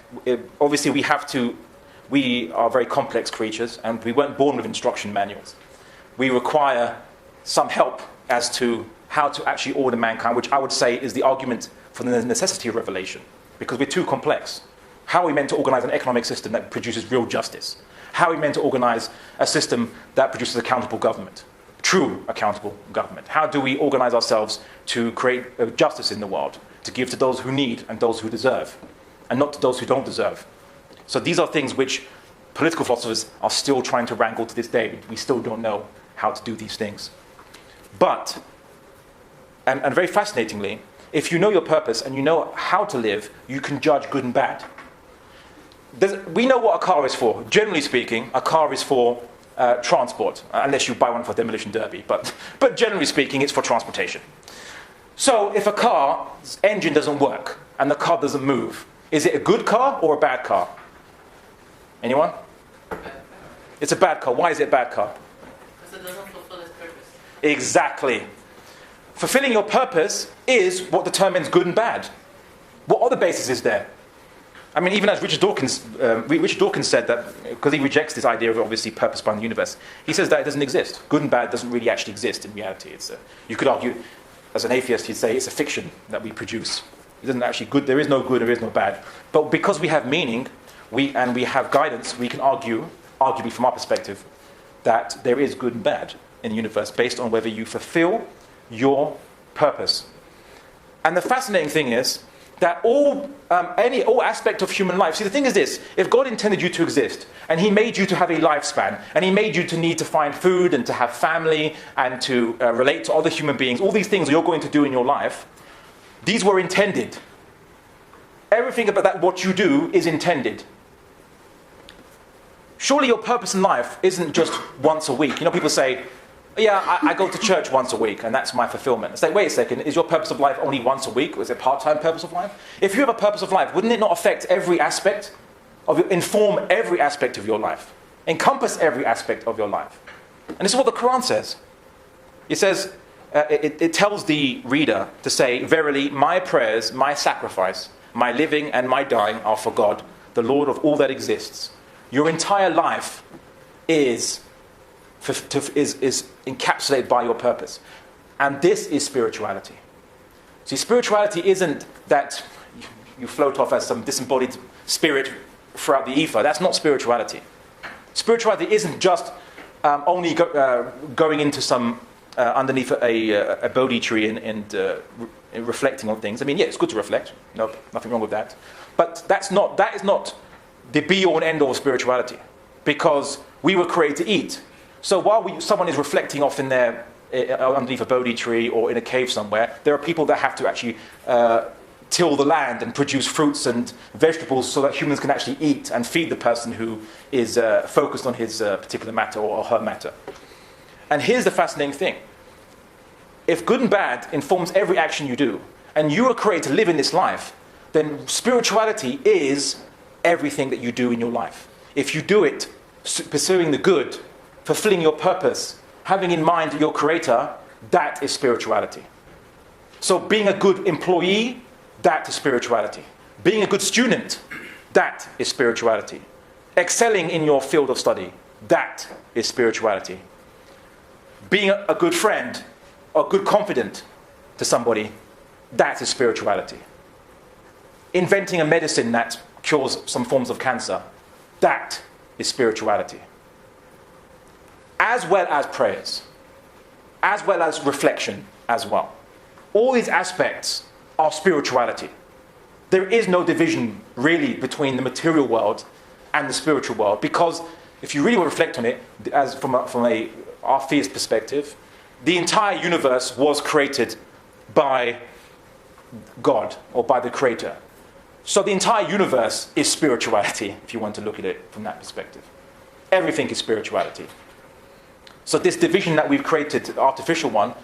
Obviously, we are very complex creatures, and we weren't born with instruction manuals. We require some help as to how to actually order mankind, which I would say is the argument for the necessity of revelation, because we're too complex. How are we meant to organize an economic system that produces real justice? How are we meant to organize a system that produces accountable government? True accountable government. How do we organize ourselves to create justice in the world, to give to those who need and those who deserve, and not to those who don't deserve? So these are things which political philosophers are still trying to wrangle to this day. We still don't know how to do these things. But, and very fascinatingly, if you know your purpose and you know how to live, you can judge good and bad. We know what a car is for. Generally speaking, a car is for transport, unless you buy one for demolition derby. But generally speaking, it's for transportation. So if a car's engine doesn't work and the car doesn't move, is it a good car or a bad car? Anyone? It's a bad car. Why is it a bad car? Because it doesn't fulfill its purpose. Exactly. Fulfilling your purpose is what determines good and bad. What other basis is there? I mean, even as Richard Dawkins said that, because he rejects this idea of obviously purpose behind the universe, he says that it doesn't exist. Good and bad doesn't really actually exist in reality. You could argue, as an atheist, he'd say it's a fiction that we produce. It doesn't actually good. There is no good, there is no bad. But because we have meaning, we have guidance, we can argue, arguably from our perspective, that there is good and bad in the universe based on whether you fulfill your purpose. And the fascinating thing is that all aspect of human life. See, the thing is this: if God intended you to exist, and He made you to have a lifespan, and He made you to need to find food and to have family and to relate to other human beings, all these things you're going to do in your life, these were intended. Everything about that, what you do, is intended. Surely your purpose in life isn't just once a week. You know, people say, yeah, I go to church once a week and that's my fulfillment. It's like, wait a second, is your purpose of life only once a week? Or is it a part-time purpose of life? If you have a purpose of life, wouldn't it not affect every aspect inform every aspect of your life? Encompass every aspect of your life? And this is what the Quran says. It says, it tells the reader to say, verily, my prayers, my sacrifice, my living and my dying are for God, the Lord of all that exists. Your entire life is encapsulated by your purpose. And this is spirituality. See, spirituality isn't that you float off as some disembodied spirit throughout the ether. That's not spirituality. Spirituality isn't just only going into some underneath a Bodhi tree and reflecting on things. I mean, yeah, it's good to reflect. No, nothing wrong with that. But that is not the be-all and end-all of spirituality, because we were created to eat. So while someone is reflecting off in there underneath a Bodhi tree or in a cave somewhere, there are people that have to actually till the land and produce fruits and vegetables so that humans can actually eat and feed the person who is focused on his particular matter or her matter. And here's the fascinating thing. If good and bad informs every action you do, and you are created to live in this life, then spirituality is everything that you do in your life. If you do it pursuing the good, fulfilling your purpose, having in mind your creator, that is spirituality. So being a good employee, that is spirituality. Being a good student, that is spirituality. Excelling in your field of study, that is spirituality. Being a good friend or good confidant to somebody, that is spirituality. Inventing a medicine that cures some forms of cancer, that is spirituality. As well as prayers, as well as reflection as well. All these aspects are spirituality. There is no division really between the material world and the spiritual world, because if you really want to reflect on it, as from our theist perspective, the entire universe was created by God or by the Creator. So the entire universe is spirituality, if you want to look at it from that perspective. Everything is spirituality. So this division that we've created, the artificial one,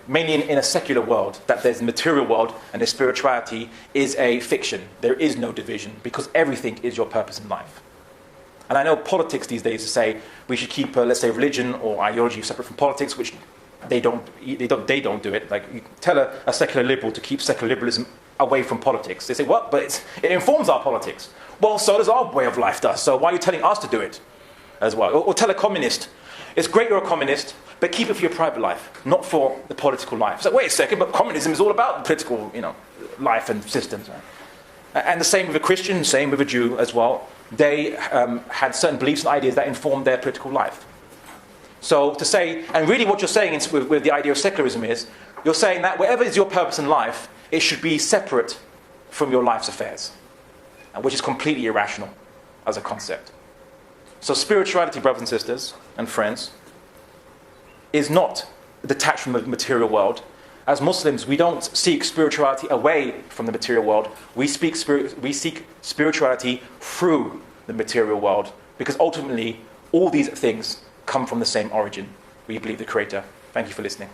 mainly in a secular world, that there's the material world and the spirituality is a fiction. There is no division, because everything is your purpose in life. And I know politics these days say we should keep, let's say, religion or ideology separate from politics, which they don't do it. Like, you tell a secular liberal to keep secular liberalism away from politics. They say, what? But it informs our politics. Well, so does our way of life does. So why are you telling us to do it as well? Or tell a communist, it's great you're a communist, but keep it for your private life, not for the political life. So wait a second, but communism is all about political, life and systems. Right? And the same with a Christian, same with a Jew as well. They had certain beliefs and ideas that informed their political life. So to say, and really what you're saying with the idea of secularism is, you're saying that whatever is your purpose in life, it should be separate from your life's affairs, which is completely irrational as a concept. So spirituality, brothers and sisters and friends, is not detached from the material world. As Muslims, we don't seek spirituality away from the material world. We seek spirituality through the material world, because ultimately all these things come from the same origin. We believe the Creator. Thank you for listening.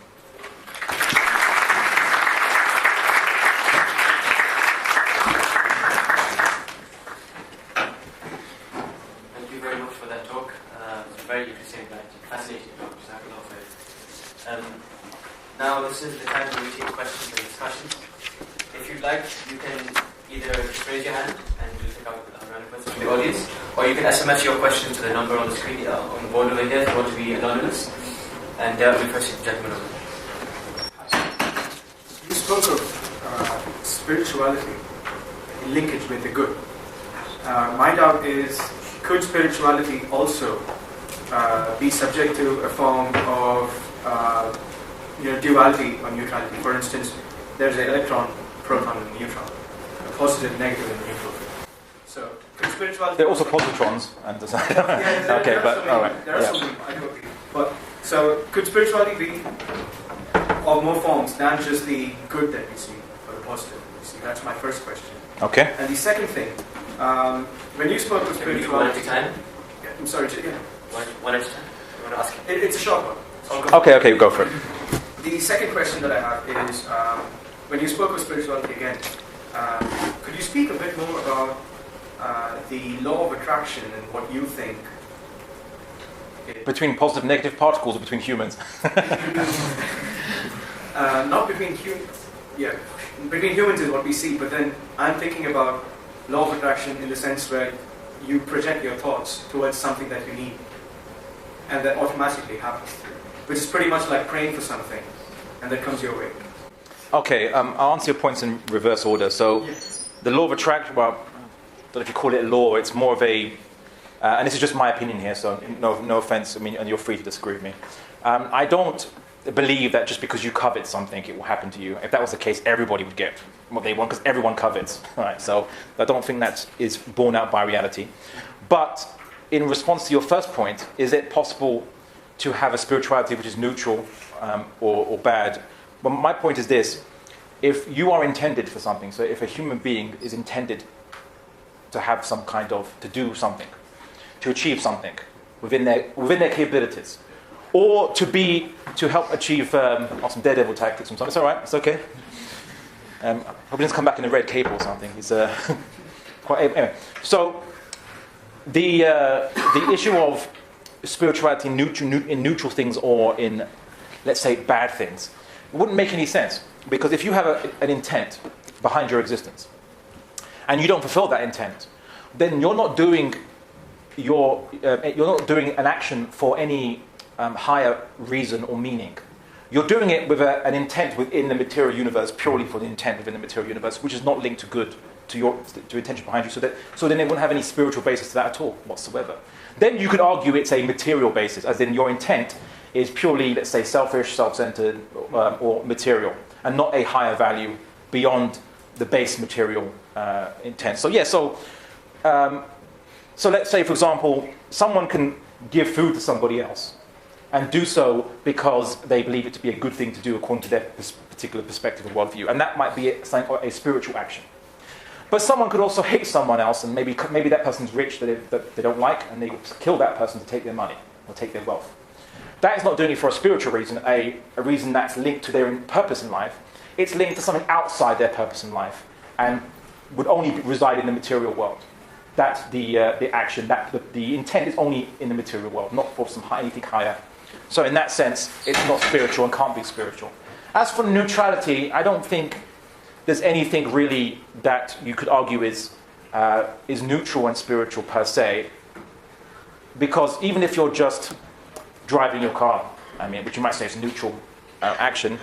Thank you very much for that talk. It's very interesting, fascinating talk. Now this is the time when we take questions and discussions. If you'd like, you can either just raise your hand and we'll pick up a random question from the audience, or you can SMS your question to the number on the screen, on the board over here, if you want to be anonymous. And we'll first gentleman over there. You spoke of spirituality in linkage with the good. My doubt is, could spirituality also be subject to a form of duality or neutrality? For instance, there's an electron, proton, and neutron, a positive, negative, and neutral. So, could spirituality... There are also positrons. And okay, but all right. There are so many, I do agree. But, so, could spirituality be of more forms than just the good that we see, or the positive that we see? That's my first question. Okay. And the second thing, when you spoke of spirituality... One at a time? Yeah, I'm sorry, yeah. One at a time? You want to ask him? It's a short one. Okay, go for it. The second question that I have is, when you spoke of spirituality again, could you speak a bit more about the law of attraction and what you think? Between positive and negative particles, or between humans? Not between humans. Yeah, between humans is what we see, but then I'm thinking about law of attraction in the sense where you project your thoughts towards something that you need, and that automatically happens, which is pretty much like praying for something, and that comes your way. Okay, I'll answer your points in reverse order. So, the law of attraction, well, I don't know if you call it a law, it's more of a, and this is just my opinion here, so no offense, I mean, and you're free to disagree with me. I don't believe that just because you covet something, it will happen to you. If that was the case, everybody would get what they want, because everyone covets. Right? So I don't think that is borne out by reality. But in response to your first point, is it possible to have a spirituality which is neutral or bad? Well, my point is this. If you are intended for something, so if a human being is intended to have some kind of, to do something, to achieve something within their capabilities, or to help achieve some daredevil tactics or something. It's all right. It's okay. Hope he doesn't come back in a red cape or something. He's quite anyway. So the issue of spirituality in neutral things or in, let's say, bad things, it wouldn't make any sense, because if you have an intent behind your existence and you don't fulfill that intent, then you're not doing an action for any higher reason or meaning. You're doing it with an intent within the material universe, purely for the intent within the material universe, which is not linked to good, to your intention behind you. So then it wouldn't have any spiritual basis to that at all whatsoever. Then you could argue it's a material basis, as in your intent is purely, let's say, selfish, self-centered, or material, and not a higher value beyond the base material intent. So so let's say, for example, someone can give food to somebody else, and do so because they believe it to be a good thing to do according to their particular perspective and worldview. And that might be a spiritual action. But someone could also hate someone else, and maybe that person's rich that they don't like, and they kill that person to take their money or take their wealth. That is not doing it for a spiritual reason, a reason that's linked to their purpose in life. It's linked to something outside their purpose in life, and would only reside in the material world. That's the action, the intent is only in the material world, not for anything higher. So in that sense, it's not spiritual and can't be spiritual. As for neutrality, I don't think there's anything really that you could argue is neutral and spiritual per se. Because even if you're just driving your car, which you might say is neutral action,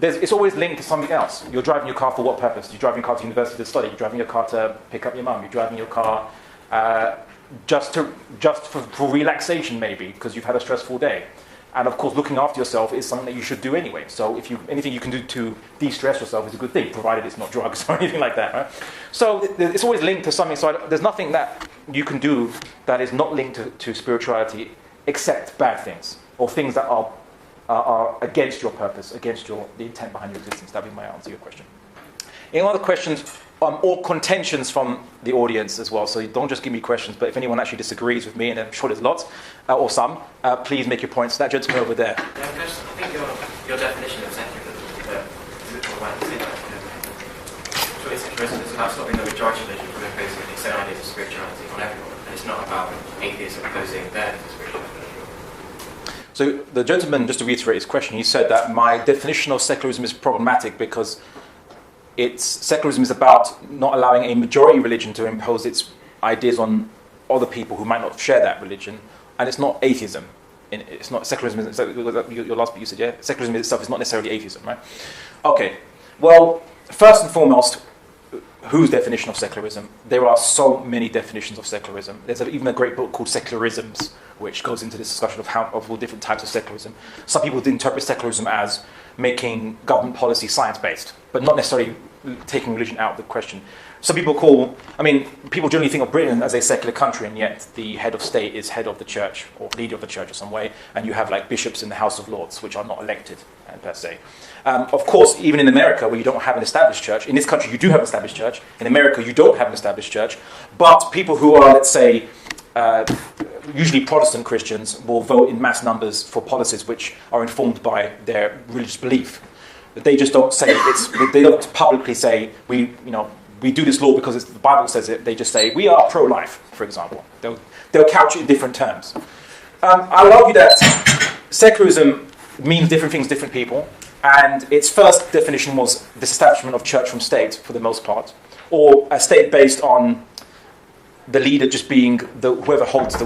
it's always linked to something else. You're driving your car for what purpose? You're driving your car to university to study. You're driving your car to pick up your mum. You're driving your car just for relaxation, maybe, because you've had a stressful day. And of course, looking after yourself is something that you should do anyway. So anything you can do to de-stress yourself is a good thing, provided it's not drugs or anything like that, right? So it's always linked to something. So there's nothing that you can do that is not linked to spirituality, except bad things, or things that are against your purpose, against the intent behind your existence. That'd be my answer to your question. Any other questions or contentions from the audience as well? So don't just give me questions, but if anyone actually disagrees with me, and I'm sure there's lots, or some, please make your points. That gentleman over there. Yeah, because I think your definition of secularism, secularism is about stopping the majority religion from imposing its own ideas of spirituality on everyone, and it's not about atheists imposing their spirituality. So the gentleman, just to reiterate his question, he said that my definition of secularism is problematic because secularism is about not allowing a majority religion to impose its ideas on other people who might not share that religion, and it's not atheism. It's not secularism. Your last bit you said, yeah, secularism itself is not necessarily atheism, right? Okay. Well, first and foremost, whose definition of secularism? There are so many definitions of secularism. There's even a great book called Secularisms, which goes into this discussion of all different types of secularism. Some people interpret secularism as making government policy science-based, but not necessarily taking religion out of the question. Some people people generally think of Britain as a secular country, and yet the head of state is head of the church, or leader of the church in some way, and you have like bishops in the House of Lords, which are not elected per se. Of course, even in America, where you don't have an established church, in this country you do have an established church, in America you don't have an established church, but people who are, let's say, usually Protestant Christians will vote in mass numbers for policies which are informed by their religious belief. They just don't say they don't publicly say we do this law because the Bible says it. They just say we are pro-life, for example. They'll couch it in different terms. I would argue that secularism means different things to different people, and its first definition was disestablishment of church from state for the most part. or a state based on the leader just being whoever holds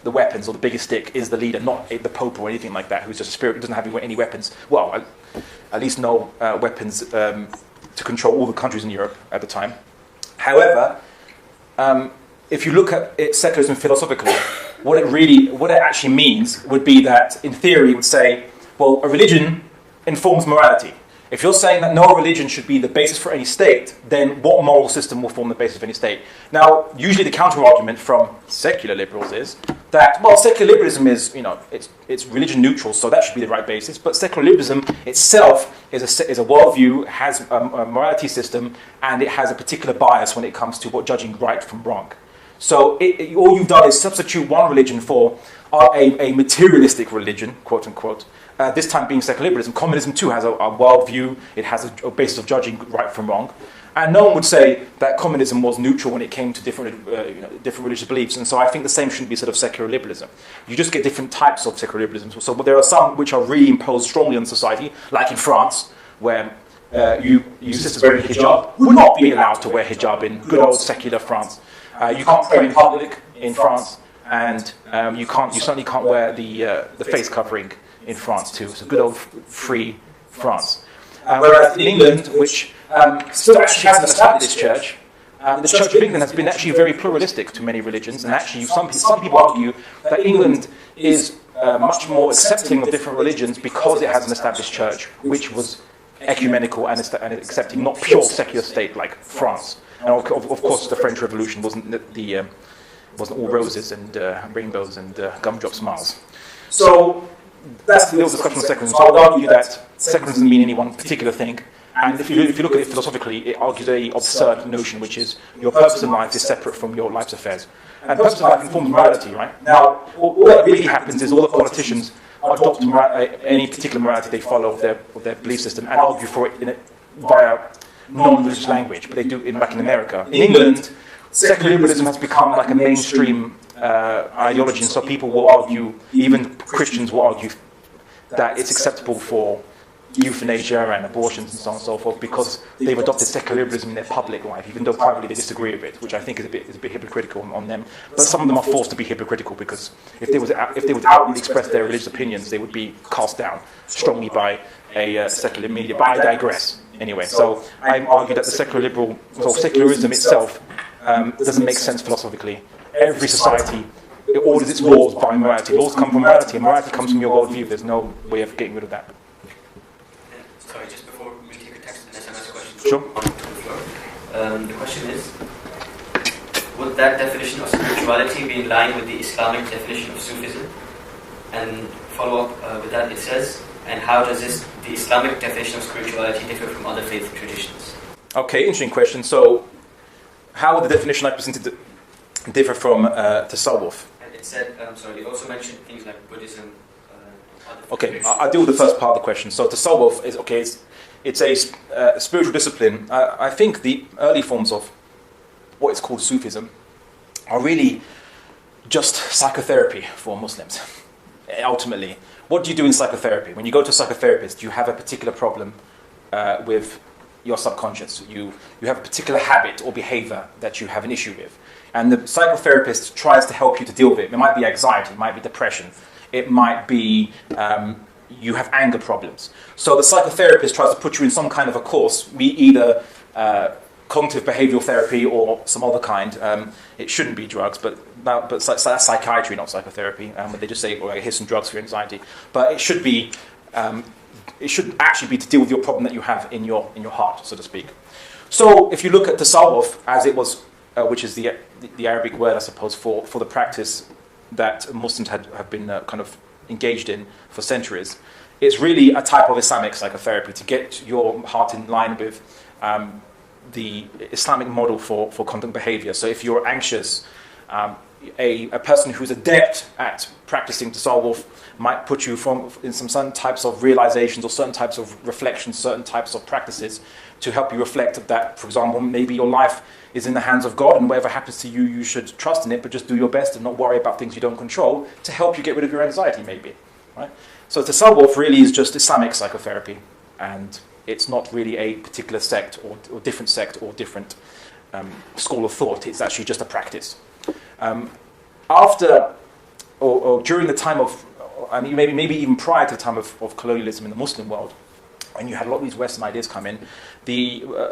the weapons or the biggest stick is the leader, not the Pope or anything like that, who's just a spirit who doesn't have any weapons. Well, at least no weapons to control all the countries in Europe at the time. However, if you look at secularism philosophically, what it actually means would be that, in theory, it would say, well, a religion informs morality. If you're saying that no religion should be the basis for any state, then what moral system will form the basis of any state? Now, usually the counter-argument from secular liberals is that, well, secular liberalism is, it's religion neutral, so that should be the right basis. But secular liberalism itself is a worldview, has a morality system, and it has a particular bias when it comes to judging right from wrong. So all you've done is substitute one religion for a materialistic religion, quote unquote. This time being secular liberalism. Communism too has a worldview. It has a basis of judging right from wrong. And no one would say that communism was neutral when it came to different religious beliefs. And so I think the same shouldn't be said of secular liberalism. You just get different types of secular liberalism. So there are some which are really imposed strongly on society, like in France, where you sisters wearing hijab would not be allowed to wear hijab in good old secular France. You can't pray in public in France, and you certainly can't wear the face covering in France too. So good old free France. Whereas in England, which still actually has an established church, the Church of England has been actually very pluralistic to many religions, and actually some people argue that England is much more accepting of different religions because it has an established church, which was ecumenical and accepting, not pure secular state like France. And of course, the French Revolution wasn't all roses and rainbows and gumdrop smiles. So that's the little discussion on secularism. So I would argue that secularism doesn't mean any one particular thing. And if you look at it philosophically, it argues an absurd notion, which is your purpose in life is separate from your life's affairs. And purpose in life informs morality, right? Now, all that really happens is all the politicians adopt any particular morality they follow of their belief system and argue for it via non-religious language, but they do it back in America. In England, secular liberalism has become like a mainstream ideology, and so people will argue, even Christians will argue, that it's acceptable for euthanasia and abortions and so on and so forth because they've adopted secular liberalism in their public life, even though privately they disagree with it, which I think is a bit hypocritical on them. But some of them are forced to be hypocritical because if they would outwardly express their religious opinions, they would be cast down strongly by a secular media. But I digress. Anyway, so I argue that the secularism itself doesn't make sense philosophically. Every society orders its laws by morality. Laws come from morality, and morality comes from your worldview. There's no way of getting rid of that. Sorry, just before we take a text and SMS question. Sure. The question is, would that definition of spirituality be in line with the Islamic definition of Sufism? And follow up with that, it says, and how does the Islamic definition of spirituality differ from other faith traditions? Okay, interesting question. So, how would the definition I presented differ from tasawwuf? And it said, it also mentioned things like Buddhism. Okay, I'll deal with the first part of the question. So, tasawwuf is it's a spiritual discipline. I think the early forms of what is called Sufism are really just psychotherapy for Muslims. Ultimately, what do you do in psychotherapy? When you go to a psychotherapist, you have a particular problem with your subconscious. You have a particular habit or behavior that you have an issue with. And the psychotherapist tries to help you to deal with it. It might be anxiety, it might be depression, it might be you have anger problems. So the psychotherapist tries to put you in some kind of a course, be either cognitive behavioral therapy or some other kind. It shouldn't be drugs, but that's psychiatry, not psychotherapy. They just say, here's some drugs for your anxiety. But it should be, it should actually be to deal with your problem that you have in your heart, so to speak. So if you look at tasawwuf, as it was, which is the Arabic word, I suppose, for the practice that Muslims have been kind of engaged in for centuries, it's really a type of Islamic psychotherapy to get your heart in line with the Islamic model for conduct behavior. So if you're anxious, a person who's adept at practicing tasawwuf might put you in some certain types of realizations or certain types of reflections, certain types of practices to help you reflect that, for example, maybe your life is in the hands of God and whatever happens to you, you should trust in it, but just do your best and not worry about things you don't control to help you get rid of your anxiety, maybe. Right? So tasawwuf really is just Islamic psychotherapy, and It's not really a particular sect or different school of thought. It's actually just a practice. After or during the time of, I mean, maybe even prior to the time of colonialism in the Muslim world, when you had a lot of these Western ideas come in,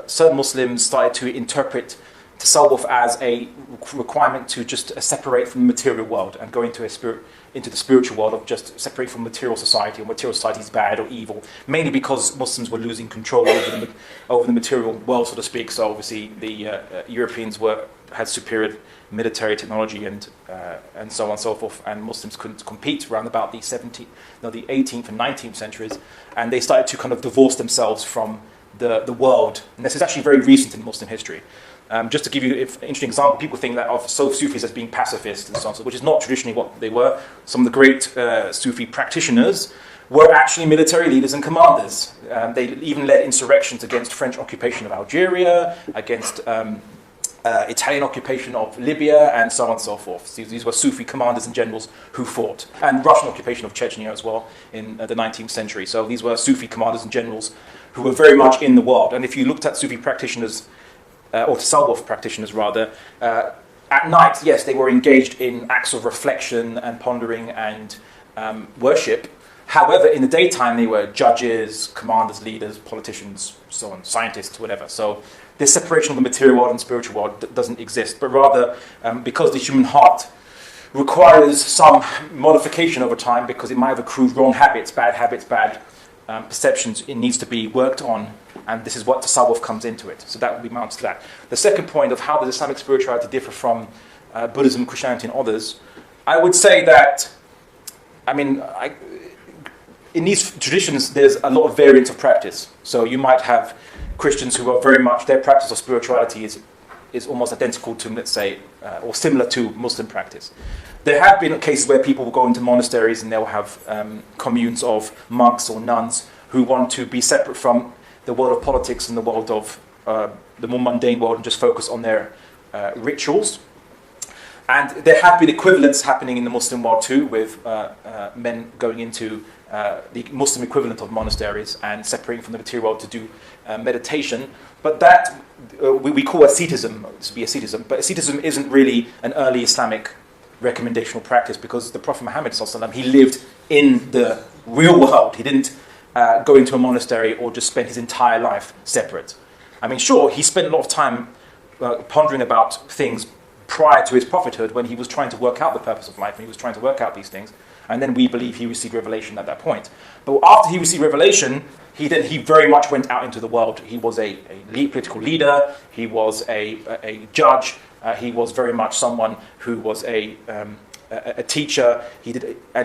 certain Muslims started to interpret tasawwuf as a requirement to just separate from the material world and go into the spiritual world of just separate from material society, or material society is bad or evil, mainly because Muslims were losing control over the material world, so to speak. So obviously the Europeans had superior military technology and so on and so forth, and Muslims couldn't compete around about the 18th and 19th centuries, and they started to kind of divorce themselves from the world. And this is actually very recent in Muslim history. Just to give you an interesting example, people think that of Sufis as being pacifist and so on, which is not traditionally what they were. Some of the great Sufi practitioners were actually military leaders and commanders. They even led insurrections against French occupation of Algeria, against Italian occupation of Libya, and so on and so forth. These were Sufi commanders and generals who fought, and Russian occupation of Chechnya as well in the 19th century. So these were Sufi commanders and generals who were very much in the world. And if you looked at Sufi practitioners, or tasawwuf practitioners rather, at night, yes, they were engaged in acts of reflection and pondering and worship. However, in the daytime, they were judges, commanders, leaders, politicians, so on, scientists, whatever. So this separation of the material world and spiritual world doesn't exist, but rather because the human heart requires some modification over time, because it might have accrued wrong habits, bad perceptions, it needs to be worked on, and this is what tasawwuf comes into it. So that would be my answer to that. The second point of how does Islamic spirituality differ from Buddhism, Christianity, and others, I would say that, in these traditions, there's a lot of variance of practice. So you might have Christians who are very much, their practice of spirituality is almost identical to, let's say, or similar to Muslim practice. There have been cases where people will go into monasteries and they'll have communes of monks or nuns who want to be separate from the world of politics and the world of the more mundane world and just focus on their rituals. And there have been equivalents happening in the Muslim world too, with men going into the Muslim equivalent of monasteries and separating from the material world to do meditation. But that we call asceticism to be asceticism. But asceticism isn't really an early Islamic recommendational practice, because the Prophet Muhammad ﷺ, he lived in the real world. He didn't go into a monastery or just spend his entire life separate. I mean, sure, he spent a lot of time pondering about things prior to his prophethood, when he was trying to work out the purpose of life and he was trying to work out these things. And then we believe he received revelation at that point. But after he received revelation, he very much went out into the world. He was a political leader. He was a judge. He was very much someone who was a teacher. He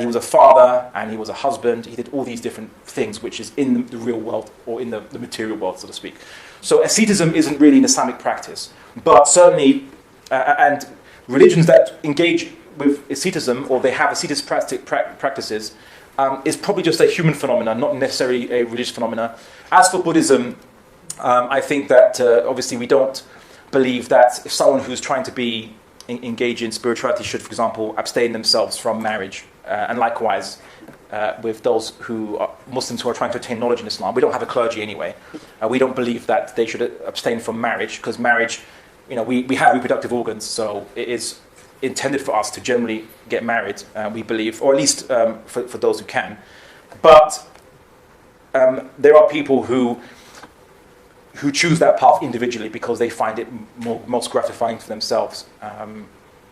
was a father, and he was a husband. He did all these different things, which is in the real world, or in the material world, so to speak. So asceticism isn't really an Islamic practice, but certainly, and religions that engage with asceticism, or they have ascetic practices, is probably just a human phenomenon, not necessarily a religious phenomenon. As for Buddhism, I think that obviously we don't believe that if someone who's trying to be engage in spirituality should, for example, abstain themselves from marriage, and likewise with those who are Muslims who are trying to attain knowledge in Islam. We don't have a clergy anyway. We don't believe that they should abstain from marriage, because marriage, we have reproductive organs, so it is intended for us to generally get married, we believe, or at least for those who can. But there are people who choose that path individually because they find it most gratifying for themselves.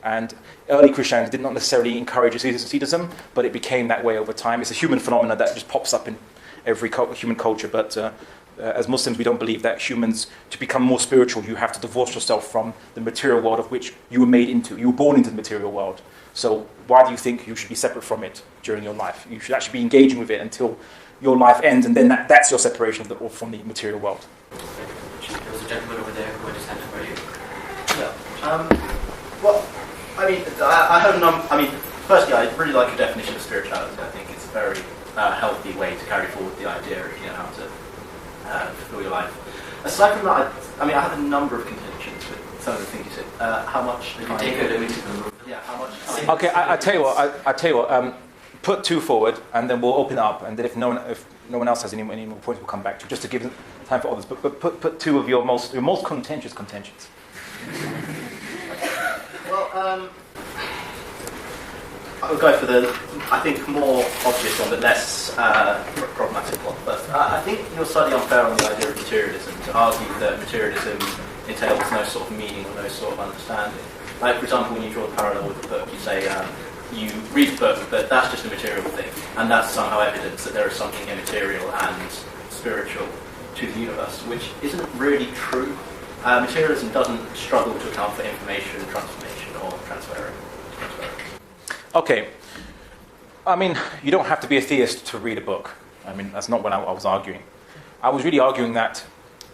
And early Christianity did not necessarily encourage asceticism, but it became that way over time. It's a human phenomenon that just pops up in every human culture. But as Muslims, we don't believe that humans, to become more spiritual, you have to divorce yourself from the material world of which you were made into. You were born into the material world. So why do you think you should be separate from it during your life? You should actually be engaging with it until your life ends, and then that's your separation from the material world. There was a gentleman over there who had his hand up for you. Yeah. Well, I have a number. Firstly, I really like your definition of spirituality. I think it's a very healthy way to carry forward the idea if you know how to fulfill your life. Aside from that, I have a number of contentions with some of the things you said. How much? You can take a limited number. Yeah. How much? Okay, I tell you what. Put two forward, and then we'll open up. And then if no no one else has any more points, we'll come back to, just to give time for others. But put two of your most contentious contentions. Well, I'll go for the, I think, more obvious one, but less problematic one. But I think you're slightly unfair on the idea of materialism, to argue that materialism entails no sort of meaning or no sort of understanding. Like, for example, when you draw the parallel with the book, you say you read the book, but that's just a material thing, and that's somehow evidence that there is something immaterial and spiritual to the universe, which isn't really true. Materialism doesn't struggle to account for information transformation or transference. Okay. I mean, you don't have to be a theist to read a book. I mean, that's not what I was arguing. I was really arguing that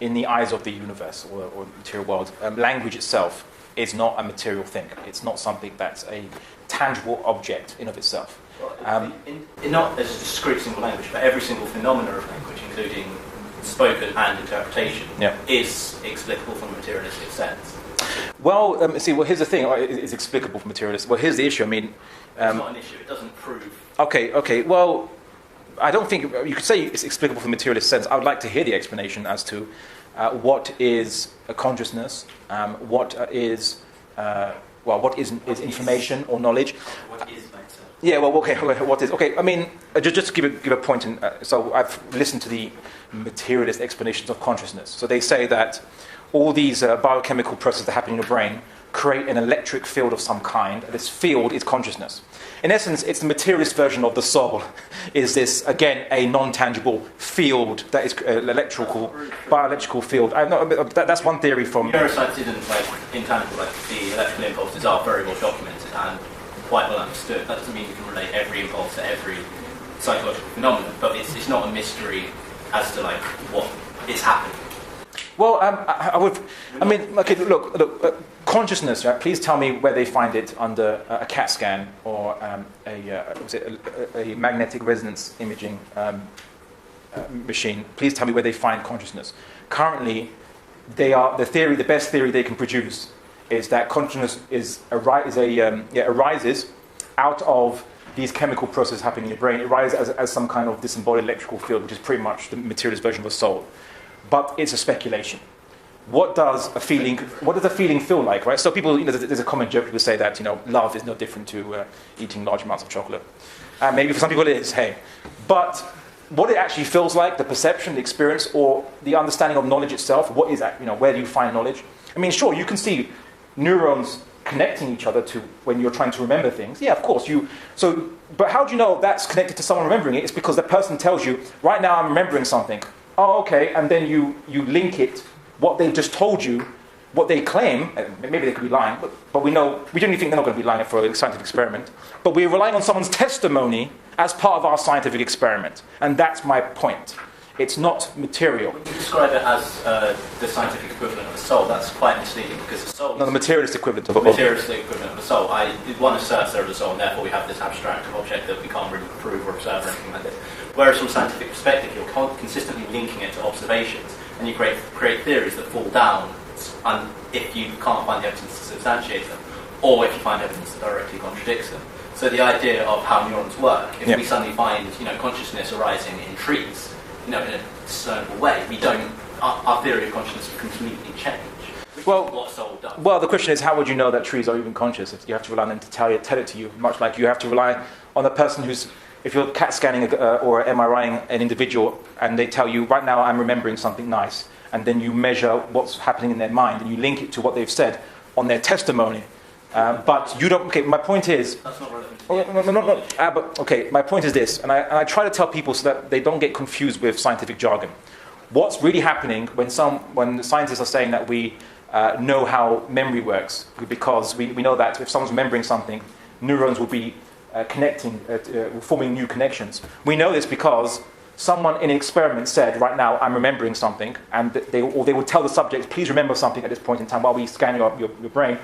in the eyes of the universe or the material world, language itself is not a material thing. It's not something that's a tangible object in of itself. Well, not as a discrete single language, but every single phenomena of language, including spoken and interpretation, is explicable from a materialistic sense. Well, here's the thing. It's explicable from materialistic. Well, here's the issue. I mean... it's not an issue. It doesn't prove... Okay. Well, I don't think... You could say it's explicable from a materialist sense. I would like to hear the explanation as to what is a consciousness, what is information or knowledge. What is matter? Yeah, well, okay, what is... Okay, I mean, just to give a point, so I've listened to the materialist explanations of consciousness. So they say that all these biochemical processes that happen in your brain create an electric field of some kind. This field is consciousness. In essence, it's the materialist version of the soul. Is this, again, a non-tangible field that is bioelectrical field? That's one theory from... Neuroscience isn't intangible. The electrical impulses are very well documented and quite well understood. That doesn't mean you can relate every impulse to every psychological phenomenon, but it's not a mystery as to what is happening. Well, look, consciousness, right? Please tell me where they find it under a CAT scan or a magnetic resonance imaging machine. Please tell me where they find consciousness. Currently, the best theory they can produce is that consciousness arises out of these chemical processes happening in your brain. It arises as some kind of disembodied electrical field, which is pretty much the materialist version of the soul. But it's a speculation. What does a feeling feel like, right? So people, there's a common joke. People say that, love is no different to eating large amounts of chocolate. Maybe for some people it is, hey. But what it actually feels like, the perception, the experience, or the understanding of knowledge itself, what is that? Where do you find knowledge? I mean, sure, you can see neurons connecting each other to when you're trying to remember things. Yeah, of course. But how do you know that's connected to someone remembering it? It's because the person tells you, right now I'm remembering something. Oh, okay, and then you link it, what they've just told you, what they claim, maybe they could be lying, but we generally think they're not going to be lying for a scientific experiment, but we're relying on someone's testimony as part of our scientific experiment. And that's my point. It's not material. When you describe it as the scientific equivalent of the soul, that's quite misleading, because the soul... No, the materialist equivalent of the soul. The materialistic equivalent of the soul. One asserts there is a soul, and therefore we have this abstract object that we can't really prove or observe or anything like this. Whereas from a scientific perspective, you're consistently linking it to observations, and you create theories that fall down if you can't find the evidence to substantiate them, or if you find evidence that directly contradicts them. So the idea of how neurons work, if we suddenly find consciousness arising in trees, in a discernible way, our theory of consciousness would completely change. What soul does. Well, the question is, how would you know that trees are even conscious? You have to rely on them to tell it to you, much like you have to rely on a person who's... If you're CAT scanning or MRIing an individual and they tell you, right now I'm remembering something nice, and then you measure what's happening in their mind and you link it to what they've said on their testimony. But you don't... Okay, my point is... That's not relevant. But my point is this, and I try to tell people so that they don't get confused with scientific jargon. What's really happening when the scientists are saying that we know how memory works, because we know that if someone's remembering something, neurons will be forming new connections. We know this because someone in an experiment said, right now I'm remembering something, and they would tell the subject, please remember something at this point in time while we scan your brain.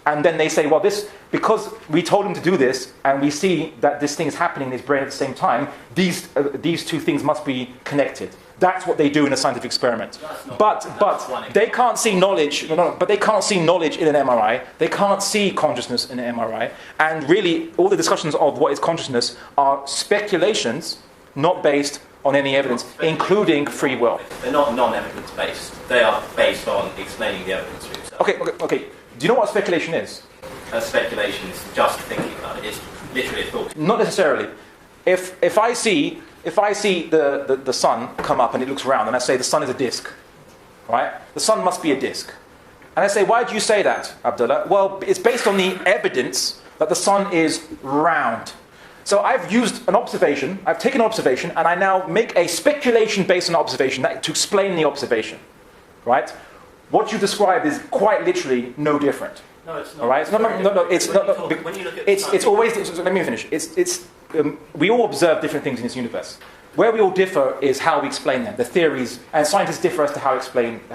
And then they say, well, because we told him to do this, and we see that this thing is happening in his brain at the same time, these two things must be connected. That's what they do in a scientific experiment. But they can't see knowledge. But they can't see knowledge in an MRI. They can't see consciousness in an MRI. And really, all the discussions of what is consciousness are speculations, not based on any evidence, including free will. They're not non-evidence based. They are based on explaining the evidence for yourself. Okay. Do you know what speculation is? Speculation is just thinking about it. It's literally a thought. Not necessarily. If I see the sun come up and it looks round, and I say the sun is a disc, right? The sun must be a disc. And I say, why do you say that, Abdullah? Well, it's based on the evidence that the sun is round. So I've used an observation, I've taken an observation, and I now make a speculation based on observation to explain the observation, right? What you described is quite literally no different. No, it's not. All right? No. It's not. When you look at It's always. Let me finish. We all observe different things in this universe. Where we all differ is how we explain them, the theories, and scientists differ as to how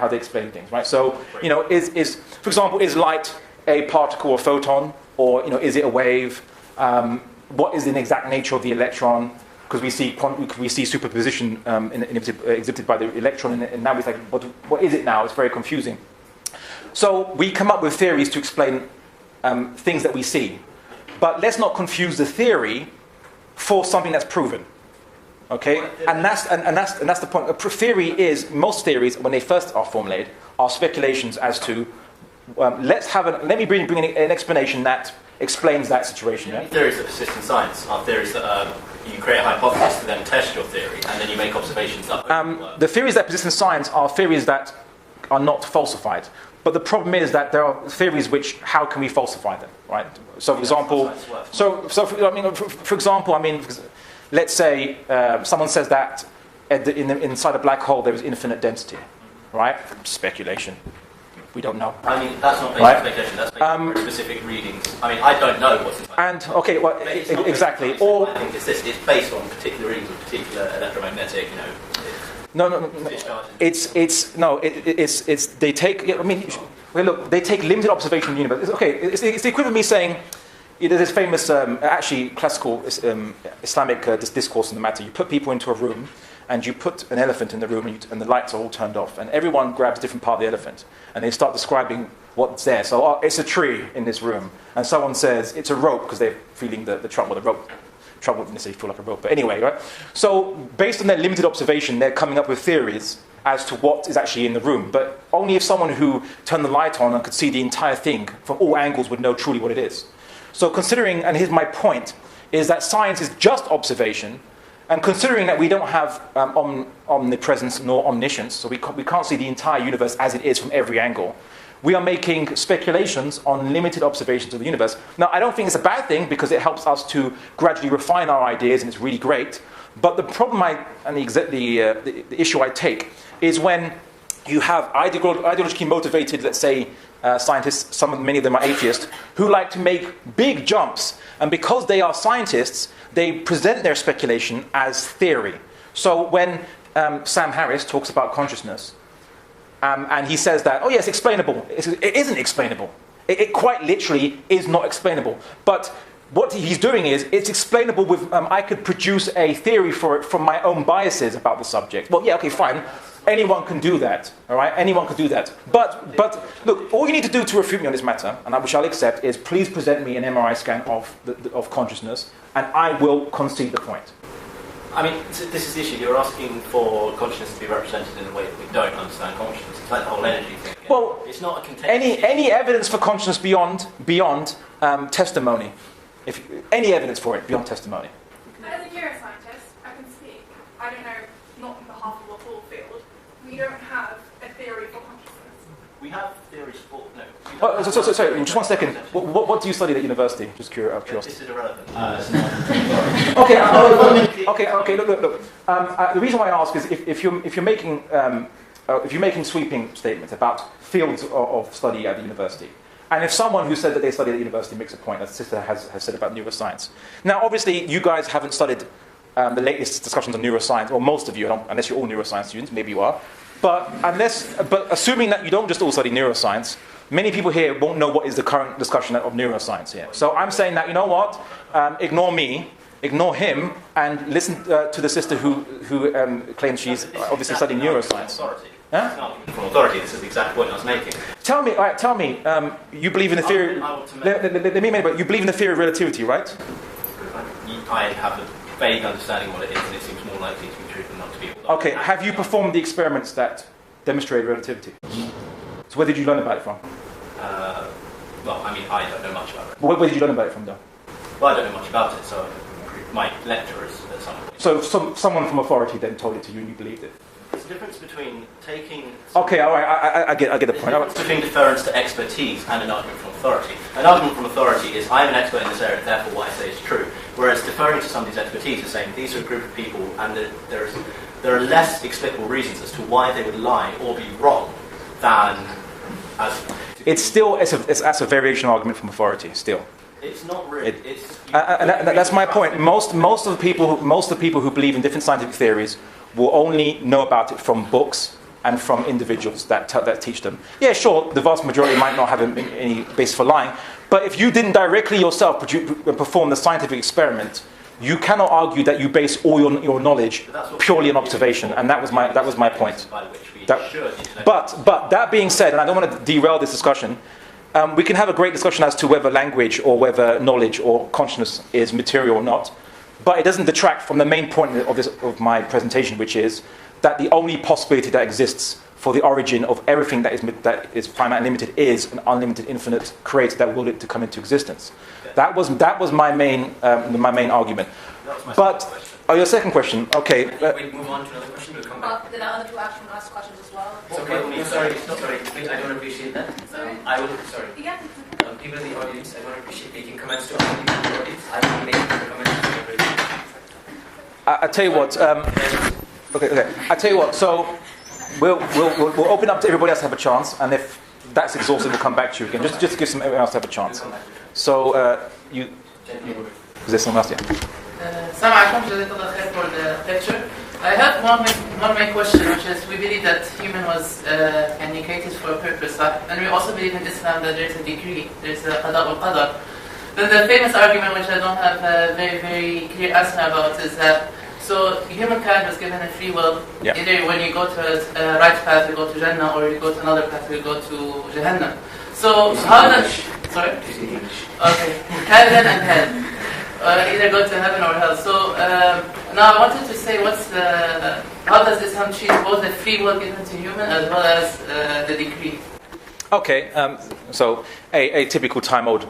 they explain things, right? So, for example, is light a particle or photon, or is it a wave? What is the exact nature of the electron? Because we see superposition exhibited by the electron, and now it's like, what is it now? It's very confusing. So we come up with theories to explain things that we see, but let's not confuse the theory for something that's proven. Okay, and that's the point. Most theories, when they first are formulated, are speculations as to. Let me bring an explanation that explains that situation. Yeah? Theories that persist in science are theories that you create a hypothesis to then test your theory, and then you make observations that work. The theories that persist in science are theories that are not falsified. But the problem is that there are theories how can we falsify them, right? So, for example, let's say someone says that inside a black hole there is infinite density, right? Speculation. We don't know. I mean, that's not based on speculation. That's based on very specific readings. I mean, I don't know what's inside. And okay, well, exactly. Or I think it's based on particular readings of particular electromagnetic, No. It's they take. I mean, look, they take limited observation of the universe. It's the equivalent of me saying, there's this famous, actually classical Islamic discourse on the matter. You put people into a room, and you put an elephant in the room, and the lights are all turned off, and everyone grabs a different part of the elephant, and they start describing what's there. So, it's a tree in this room, and someone says it's a rope because they're feeling the trouble. The rope. Trouble wouldn't necessarily feel like a rope, but anyway, right? So, based on their limited observation, they're coming up with theories as to what is actually in the room. But only if someone who turned the light on and could see the entire thing from all angles would know truly what it is. So, considering, and here's my point, is that science is just observation, and considering that we don't have omnipresence nor omniscience, so we can't see the entire universe as it is from every angle. We are making speculations on limited observations of the universe. Now, I don't think it's a bad thing because it helps us to gradually refine our ideas, and it's really great. But the problem the issue I take is when you have ideologically motivated, let's say, scientists, many of them are atheists, who like to make big jumps. And because they are scientists, they present their speculation as theory. So when Sam Harris talks about consciousness, and he says that, yes, explainable. It isn't explainable. It quite literally is not explainable. But what he's doing is, it's explainable with, I could produce a theory for it from my own biases about the subject. Well, yeah, okay, fine. Anyone can do that, all right? Anyone can do that. But look, all you need to do to refute me on this matter, and which I'll accept, is please present me an MRI scan of consciousness, and I will concede the point. I mean, this is the issue. You're asking for consciousness to be represented in a way that we don't understand consciousness. It's like the whole energy thing. Well, it's not a contentious any evidence for consciousness beyond testimony. Any evidence for it beyond testimony. As a neuroscientist, I can speak. I don't know, not on behalf of the whole field. We don't have a theory for consciousness. We have theories for sorry, just 1 second. What do you study at university? Just curiosity. This is irrelevant. Okay. Look. The reason why I ask is if you're making sweeping statements about fields of study at the university, and if someone who said that they studied at university makes a point, as Sister has said about neuroscience. Now, obviously, you guys haven't studied the latest discussions on neuroscience, or most of you, unless you're all neuroscience students, maybe you are. But assuming that you don't just all study neuroscience, many people here won't know what is the current discussion of neuroscience here. So I'm saying that, you know what? Ignore me, ignore him, and listen to the sister who claims she's obviously studying neuroscience. Huh? It's not from authority. This is the exact point I was making. Tell me. You believe in the theory? Let me make. You believe in the theory of relativity, right? I have vague understanding of what it is, and it seems more likely to be true than not to be. Okay, have you performed the experiments that demonstrated relativity? So where did you learn about it from? Well, I mean, I don't know much about it. Where did you learn about it from, though? Well, I don't know much about it, so my lecturers at some point. So someone from authority then told it to you and you believed it? There's a difference between taking... Okay, all right, I get the point. There's a difference between deference to expertise and an argument from authority. An argument from authority is, I'm an expert in this area, therefore what I say is true. Whereas deferring to somebody's expertise is saying, these are a group of people, and there are less explicable reasons as to why they would lie or be wrong than as... That's a variation argument from authority, still. It's not really. That's my point. Most of the people who believe in different scientific theories will only know about it from books and from individuals that teach them. Yeah, sure, the vast majority might not have any basis for lying, but if you didn't directly yourself perform the scientific experiment, you cannot argue that you base all your knowledge purely on observation, and that was my point. But that being said, and I don't want to derail this discussion, we can have a great discussion as to whether language or whether knowledge or consciousness is material or not, but it doesn't detract from the main point of my presentation, which is that the only possibility that exists for the origin of everything that is finite and limited is an unlimited, infinite creator that willed it to come into existence. That was my main argument. But your second question, okay. We move on to another question. We'll come back. Then other people actually ask questions as well. It's okay. Sorry. Please, I don't appreciate that. I will. Sorry. Yeah. People in the audience, I don't appreciate making comments to other people in the audience. I will make comments to everybody. I tell you what. Okay. I tell you what. So we'll open up to everybody else to have a chance, and if that's exhausted, we'll come back to you again. Just to give everyone else to have a chance. So is there someone else? Yeah. Assalamu alaikum, jazakallah khair for the lecture. I have one main question, which is we believe that human was created for a purpose, and we also believe in Islam that there is a decree, there is a qada wal qadar. Then the famous argument, which I don't have a very, very clear answer about, is that so humankind was given a free will. Yeah. Either when you go to a right path, you go to Jannah, or you go to another path, you go to Jahannam. So how does... Sorry? Okay. Heaven and hell. Either go to heaven or hell. So now I wanted to say, how does Islam treat both the free will given to human as well as the decree? Okay, so a typical time-old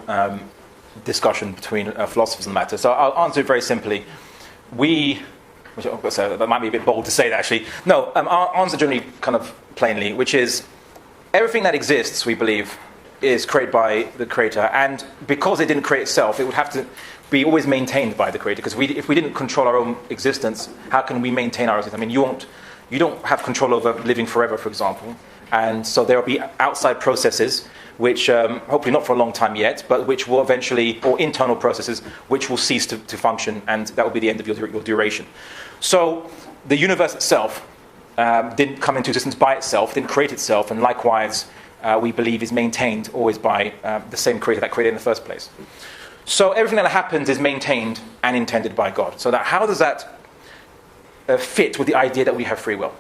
discussion between philosophers on the matter. So I'll answer it very simply. That might be a bit bold to say that actually. No, I'll answer generally kind of plainly, which is everything that exists, we believe, is created by the Creator, and because it didn't create itself, it would have to be always maintained by the Creator. Because if we didn't control our own existence, how can we maintain our existence? I mean, you don't have control over living forever, for example, and so there will be outside processes which, hopefully not for a long time yet, but which will eventually, or internal processes, which will cease to function, and that will be the end of your duration. So the universe itself didn't come into existence by itself, didn't create itself, and likewise, we believe is maintained always by the same Creator that created it in the first place. So everything that happens is maintained and intended by God. So how does that fit with the idea that we have free will?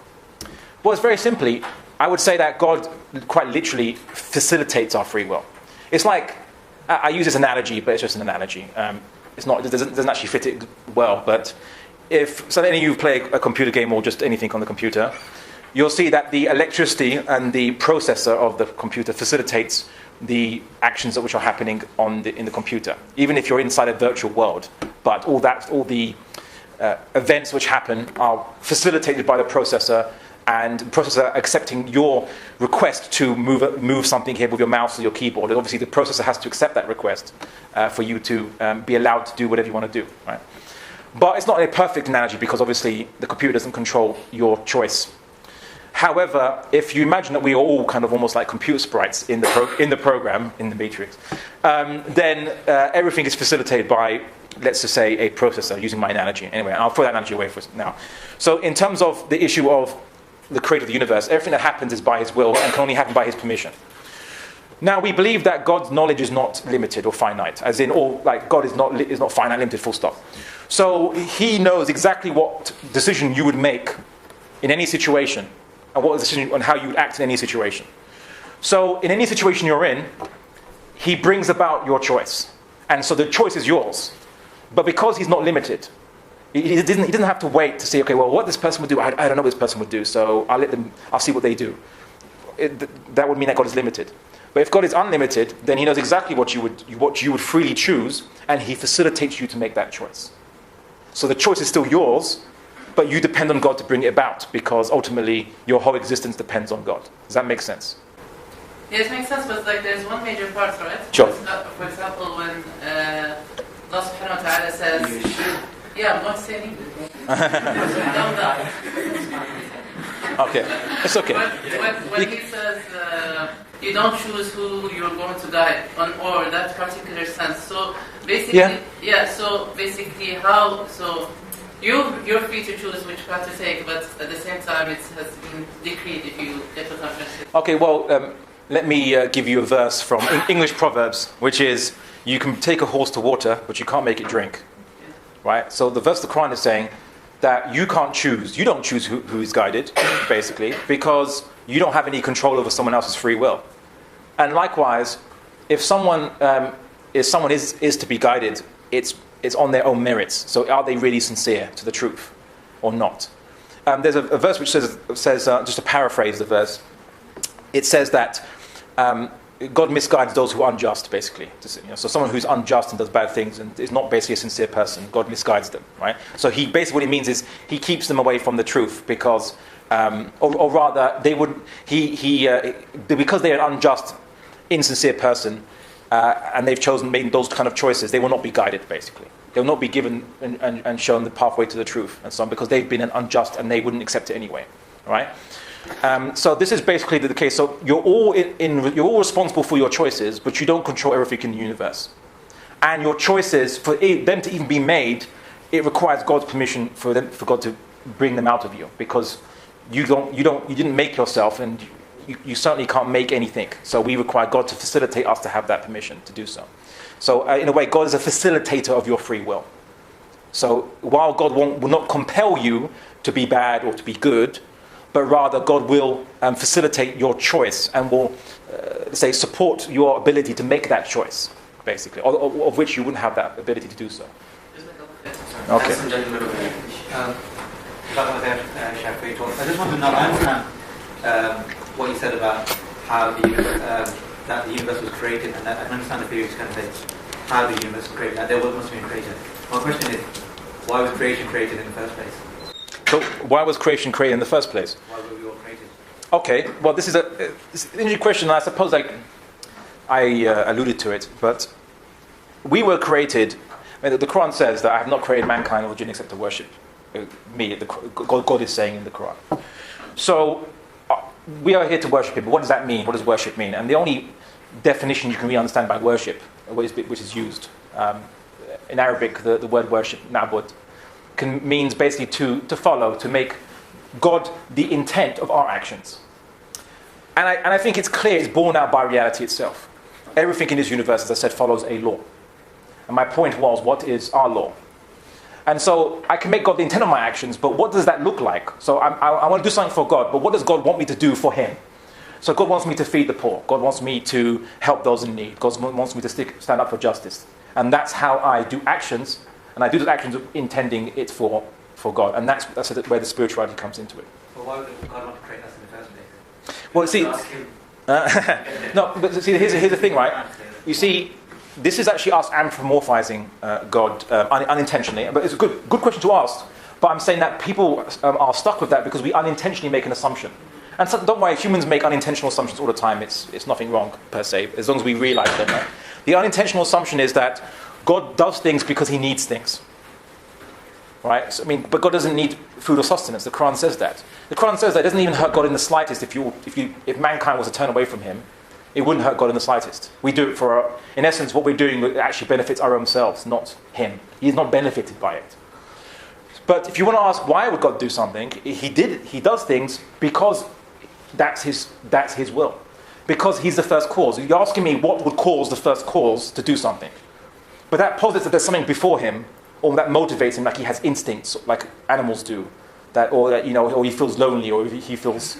Well, it's very simply, I would say that God quite literally facilitates our free will. It's like, I use this analogy, but it's just an analogy. It doesn't actually fit it well, but so any of you play a computer game or just anything on the computer, you'll see that the electricity and the processor of the computer facilitates the actions which are happening in the computer, even if you're inside a virtual world. But all the events which happen are facilitated by the processor, and the processor accepting your request to move something here with your mouse or your keyboard. And obviously the processor has to accept that request for you to be allowed to do whatever you want to do. Right? But it's not a perfect analogy because obviously the computer doesn't control your choice. However, if you imagine that we are all kind of almost like computer sprites in the program, in the matrix, then everything is facilitated by, let's just say, a processor, using my analogy. Anyway, I'll throw that analogy away for now. So in terms of the issue of the Creator of the universe, everything that happens is by His will and can only happen by His permission. Now, we believe that God's knowledge is not limited or finite, as in God is not finite, limited, full stop. So He knows exactly what decision you would make in any situation, and what decision and how you would act in any situation. So in any situation you're in, He brings about your choice, and so the choice is yours. But because He's not limited, He doesn't have to wait to see, okay, well, what this person would do, I don't know what this person would do, so I'll see what they do. That would mean that God is limited. But if God is unlimited, then he knows exactly what you would freely choose, and he facilitates you to make that choice. So the choice is still yours, but you depend on God to bring it about, because ultimately your whole existence depends on God. Does that make sense? Yes, it makes sense, but like there's one major part, right? Sure. For example, when Allah subhanahu wa ta'ala says, yeah, I'm going to say in English. Don't die. Okay, it's okay. When he says you don't choose who you're going to guide on, or that particular sense. So basically, so basically, you're free to choose which path to take, but at the same time, it has been decreed if you get what I'm saying. Okay, well, let me give you a verse from English Proverbs, which is, you can take a horse to water, but you can't make it drink. Right? So the verse of the Quran is saying that you can't choose. You don't choose who is guided, basically, because you don't have any control over someone else's free will. And likewise, if someone is to be guided, it's on their own merits. So are they really sincere to the truth or not? There's a verse which says just to paraphrase the verse, it says that God misguides those who are unjust, basically. So someone who's unjust and does bad things and is not basically a sincere person, God misguides them, right? So what it means is he keeps them away from the truth because, or rather, because they are an unjust, insincere person, and they've made those kind of choices, they will not be guided, basically. They will not be given and shown the pathway to the truth and so on, because they've been an unjust and they wouldn't accept it anyway, right? So this is basically the case. So you're all responsible for your choices, but you don't control everything in the universe. And your choices, for them to even be made, it requires God's permission for God to bring them out of you, because you didn't make yourself, and you certainly can't make anything. So we require God to facilitate us to have that permission to do so. So in a way, God is a facilitator of your free will. So while God will not compel you to be bad or to be good, but rather God will facilitate your choice and will, support your ability to make that choice, basically, of which you wouldn't have that ability to do so. Okay. I just want to know, I understand what you said about how that the universe was created, and I understand the previous kind of thing, how the universe was created, that there must have been created. My question is, why was creation created in the first place? So why was creation created in the first place? Why were we all created? Okay, well, this is an interesting question, and I suppose I alluded to it, but we were created. I mean, the Quran says that I have not created mankind or jinn except to worship me. God is saying in the Quran. So we are here to worship Him. But what does that mean? What does worship mean? And the only definition you can really understand by worship, which is used in Arabic, the word worship, na'bud, means basically to follow, to make God the intent of our actions. And I think it's clear, it's borne out by reality itself. Everything in this universe, as I said, follows a law. And my point was, what is our law? And so I can make God the intent of my actions, but what does that look like? So I want to do something for God, but what does God want me to do for Him? So God wants me to feed the poor. God wants me to help those in need. God wants me to stand up for justice. And that's how I do actions. And I do those actions intending it for God. And that's where the spirituality comes into it. But why would God want to create us in the first place? Well, see, no, but see, here's the thing, right? You see, this is actually us anthropomorphizing God unintentionally. But it's a good question to ask. But I'm saying that people are stuck with that because we unintentionally make an assumption. And so, don't worry, humans make unintentional assumptions all the time. It's nothing wrong, per se, as long as we realize them. Right? The unintentional assumption is that God does things because He needs things. Right? So, but God doesn't need food or sustenance. The Quran says that. The Quran says that it doesn't even hurt God in the slightest if mankind was to turn away from Him. It wouldn't hurt God in the slightest. We do it in essence, what we're doing actually benefits our own selves, not Him. He is not benefited by it. But if you want to ask why would God do something, He does things because that's His will. Because He's the first cause. You're asking me what would cause the first cause to do something. But that posits that there's something before Him, or that motivates Him, like He has instincts, like animals do, or He feels lonely, or He feels,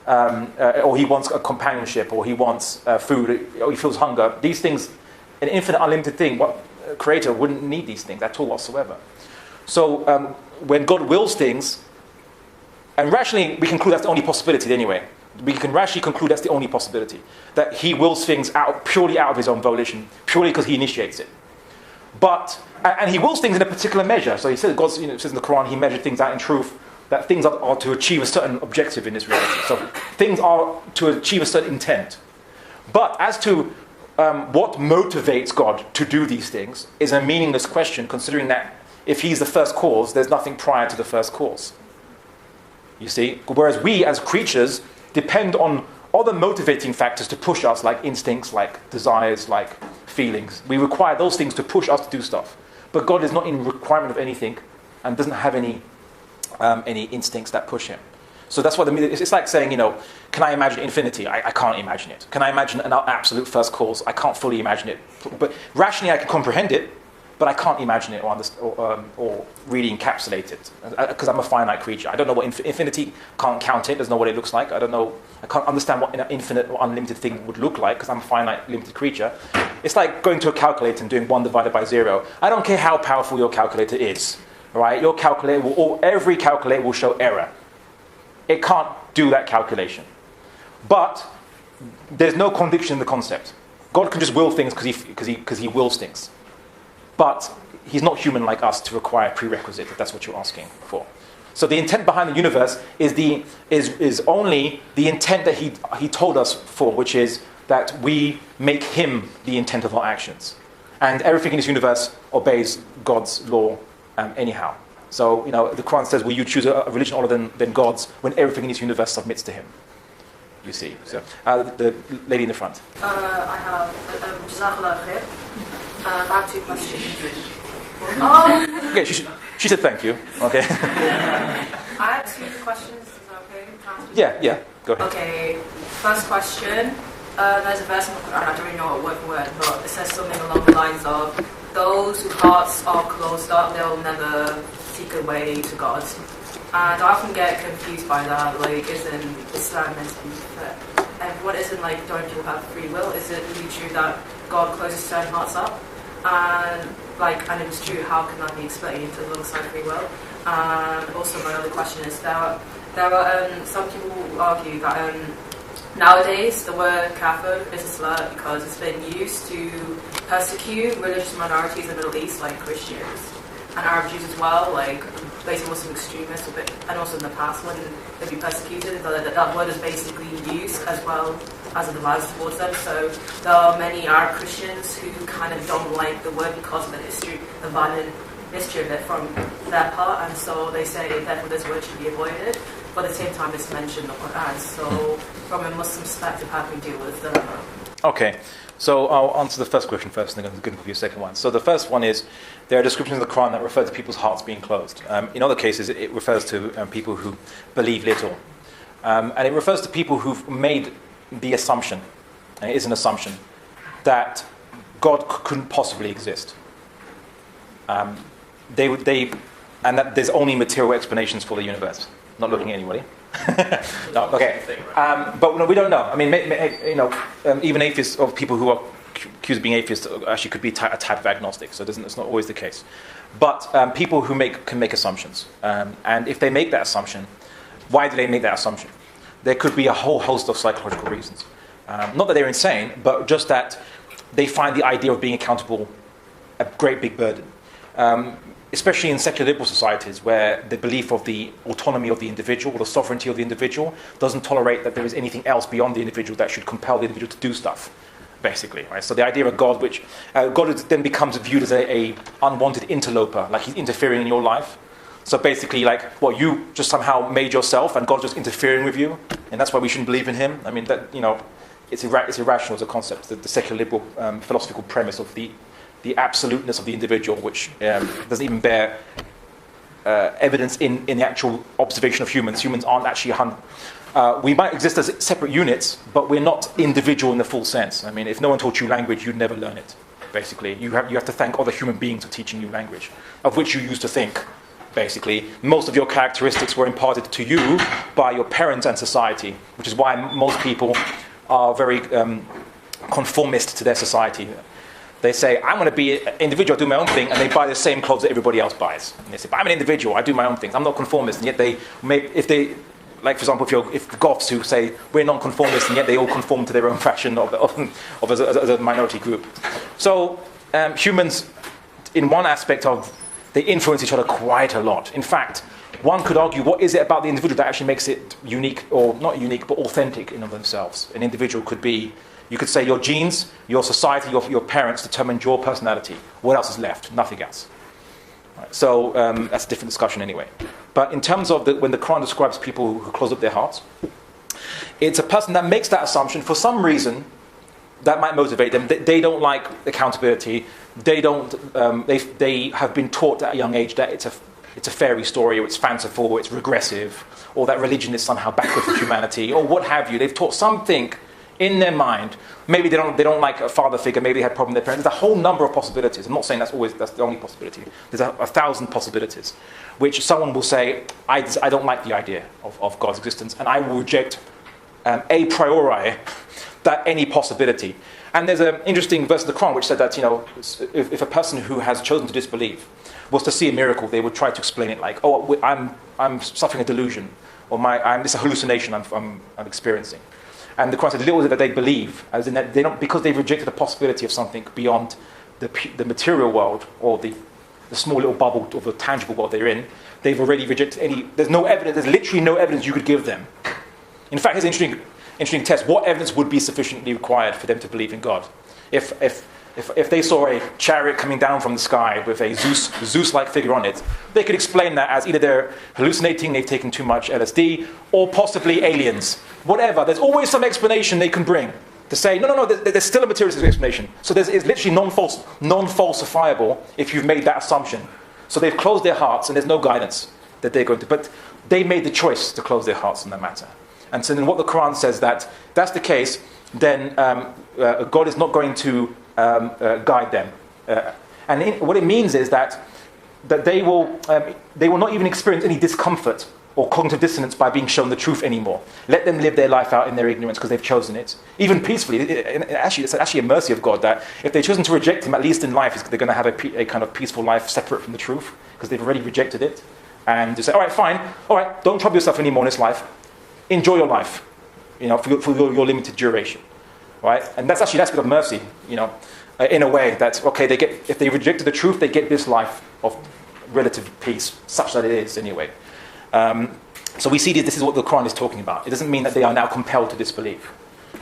or He wants a companionship, or He wants food, or He feels hunger. These things, an infinite, unlimited thing, what a creator wouldn't need these things at all whatsoever. So when God wills things, and rationally we conclude that's the only possibility anyway. We can rationally conclude that's the only possibility. That he wills things purely out of his own volition, purely because he initiates it. But, and he wills things in a particular measure. So he says, God says in the Quran, he measured things out in truth, that things are to achieve a certain objective in this reality. So things are to achieve a certain intent. But as to what motivates God to do these things is a meaningless question, considering that if he's the first cause, there's nothing prior to the first cause. You see? Whereas we as creatures depend on other motivating factors to push us, like instincts, like desires, like feelings. We require those things to push us to do stuff. But God is not in requirement of anything and doesn't have any instincts that push him. So that's what it's like saying, can I imagine infinity? I can't imagine it. Can I imagine an absolute first cause? I can't fully imagine it. But rationally I can comprehend it, but I can't imagine it or really encapsulate it because I'm a finite creature. I don't know what infinity, can't count it, doesn't know what it looks like. I can't understand what an infinite or unlimited thing would look like because I'm a finite, limited creature. It's like going to a calculator and doing 1 divided by 0. I don't care how powerful your calculator is, right? Your calculator every calculator will show error. It can't do that calculation. But there's no conviction in the concept. God can just will things because he wills things. But he's not human like us to require a prerequisite, if that's what you're asking for. So the intent behind the universe is only the intent that he told us for, which is that we make him the intent of our actions. And everything in this universe obeys God's law anyhow. So, the Quran says, will you choose a religion other than God's when everything in this universe submits to him? You see. So, the lady in the front. I have Jazakallah khair. I have 2 questions. Okay, she said thank you. Okay. I have 2 questions. Is that okay? Yeah. Go ahead. Okay. First question. There's a verse in the Quran, I don't really know it word for word, but it says something along the lines of, those whose hearts are closed up, they'll never seek a way to God. And I often get confused by that, isn't Islam meant to be fair? And what isn't, don't people have free will? Is it really true that God closes certain hearts up? And if it's true, how can that be explained alongside free will? And also my other question is, there are some people who argue that nowadays the word kafir is a slur because it's been used to persecute religious minorities in the Middle East, like Christians and Arab Jews as well, basically Muslim extremists, and also in the past when they'd be persecuted, that word is basically used as well as a device towards them. So there are many Arab Christians who kind of don't like the word because of the history, the violent history of it from their part, and so they say therefore this word should be avoided. But at the same time it's mentioned in the Quran. So from a Muslim perspective, how can we deal with them? Okay. So I'll answer the first question first, and then I'm going to give you a second one. So the first one is, there are descriptions in the Quran that refer to people's hearts being closed. In other cases, it refers to people who believe little. And it refers to people who've made the assumption, and it is an assumption, that God couldn't possibly exist. And that there's only material explanations for the universe. Not looking at anybody. No, okay. But we don't know. I mean, even atheists or people who are accused of being atheists actually could be a type of agnostic. So it's not always the case. But people who can make assumptions, and if they make that assumption, why do they make that assumption? There could be a whole host of psychological reasons. Not that they're insane, but just that they find the idea of being accountable a great big burden. Especially in secular liberal societies where the belief of the autonomy of the individual or the sovereignty of the individual doesn't tolerate that there is anything else beyond the individual that should compel the individual to do stuff, basically. Right? So the idea of God, which God then becomes viewed as a unwanted interloper, like he's interfering in your life. So basically, you just somehow made yourself and God's just interfering with you, and that's why we shouldn't believe in him. I mean, it's irrational as a concept, the secular liberal philosophical premise of the absoluteness of the individual, which doesn't even bear evidence in the actual observation of humans. Humans aren't actually we might exist as separate units, but we're not individual in the full sense. I mean, if no one taught you language, you'd never learn it. Basically, you have to thank other human beings for teaching you language, of which you used to think. Basically, most of your characteristics were imparted to you by your parents and society, which is why most people are very conformist to their society. They say, I'm going to be an individual, do my own thing, and they buy the same clothes that everybody else buys. And they say, but I'm an individual, I do my own things, I'm not conformist. And yet like for example, if goths who say, we're non-conformists, and yet they all conform to their own fashion as a minority group. So humans, in one aspect they influence each other quite a lot. In fact, one could argue, what is it about the individual that actually makes it unique, or not unique, but authentic in of themselves? An individual could be, you could say your genes, your society, your parents determined your personality. What else is left? Nothing else. Right. So that's a different discussion anyway. But in terms of when the Quran describes people who close up their hearts, it's a person that makes that assumption for some reason that might motivate them. They don't like accountability. They have been taught at a young age that it's a fairy story, or it's fanciful, or it's regressive, or that religion is somehow backward for humanity, or what have you. They've taught something in their mind. Maybe they don't like a father figure. Maybe they had a problem with their parents. There's a whole number of possibilities. I'm not saying that's the only possibility. There's a 1,000 possibilities, which someone will say, I don't like the idea of God's existence, and I will reject a priori any possibility. And there's an interesting verse of the Quran which said that, if a person who has chosen to disbelieve was to see a miracle, they would try to explain it like, oh, I'm suffering a delusion, or this is a hallucination I'm experiencing. And the Quran said, little that they believe, as in that they don't, because they've rejected the possibility of something beyond the material world, or the small little bubble of the tangible world they're in. They've already rejected there's no evidence, there's literally no evidence you could give them. In fact, here's an interesting test. What evidence would be sufficiently required for them to believe in God? If they saw a chariot coming down from the sky with a Zeus-like figure on it, they could explain that as either they're hallucinating, they've taken too much LSD, or possibly aliens. Whatever. There's always some explanation they can bring to say, no, there's still a materialistic explanation. So it's literally non-falsifiable if you've made that assumption. So they've closed their hearts, and there's no guidance that they're going to. But they made the choice to close their hearts on that matter. And so then what the Quran says that's the case, then God is not going to guide them. What it means is that they will not even experience any discomfort or cognitive dissonance by being shown the truth anymore. Let them live their life out in their ignorance because they've chosen it. Even peacefully. It's actually a mercy of God that if they've chosen to reject Him, at least in life, they're going to have a kind of peaceful life separate from the truth because they've already rejected it. And to say, all right, fine, all right, don't trouble yourself anymore in this life. Enjoy your life, for your limited duration. Right? And that's a bit of mercy, in a way that, okay, if they rejected the truth, they get this life of relative peace, such that it is anyway. So we see this is what the Quran is talking about. It doesn't mean that they are now compelled to disbelieve.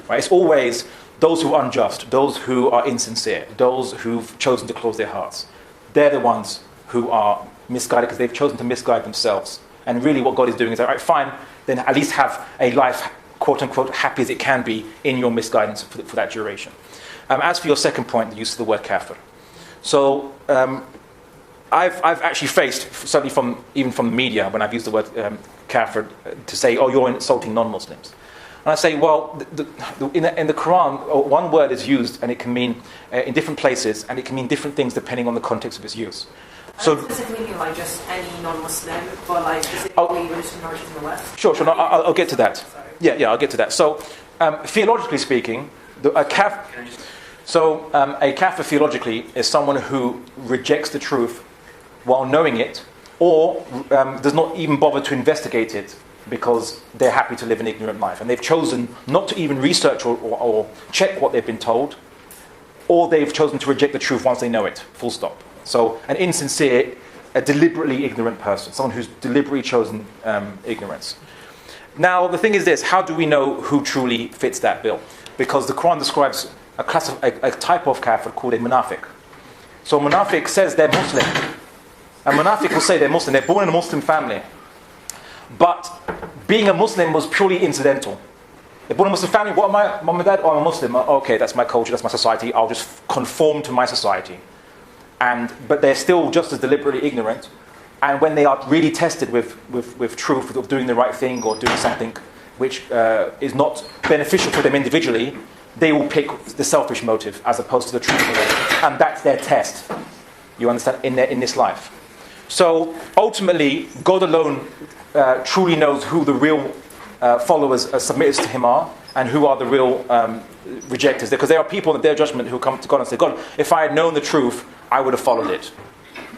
Right? It's always those who are unjust, those who are insincere, those who've chosen to close their hearts. They're the ones who are misguided because they've chosen to misguide themselves. And really what God is doing is, all right, fine, then at least have a life, quote-unquote, happy as it can be in your misguidance for that duration. As for your second point, the use of the word kafir. So I've actually faced, certainly even from the media, when I've used the word kafir, to say, oh, you're insulting non-Muslims. And I say, well, in the Quran, one word is used, and it can mean, in different places, and it can mean different things depending on the context of its use. So specifically mean like just any non-Muslim, but like specifically religious minorities in the West? Sure, no, I'll get to that. Sorry. Yeah, I'll get to that. So, theologically speaking, a kafir theologically is someone who rejects the truth while knowing it, or does not even bother to investigate it because they're happy to live an ignorant life. And they've chosen not to even research or check what they've been told, or they've chosen to reject the truth once they know it, full stop. So an insincere, a deliberately ignorant person, someone who's deliberately chosen ignorance. Now, the thing is this, how do we know who truly fits that bill? Because the Quran describes a type of kafir called a munafiq. So a munafiq says they're Muslim. A munafiq will say they're Muslim, they're born in a Muslim family. But being a Muslim was purely incidental. They're born in a Muslim family, what am I, mom and dad? Oh, I'm a Muslim. Okay, that's my culture, that's my society, I'll just conform to my society. But they're still just as deliberately ignorant. And when they are really tested with truth, of doing the right thing or doing something which is not beneficial for them individually, they will pick the selfish motive as opposed to the truthful motive. And that's their test, you understand, in this life. So ultimately, God alone truly knows who the real followers submitters to Him are. and who are the real rejectors. Because there are people in their judgment who come to God and say, God, if I had known the truth, I would have followed it.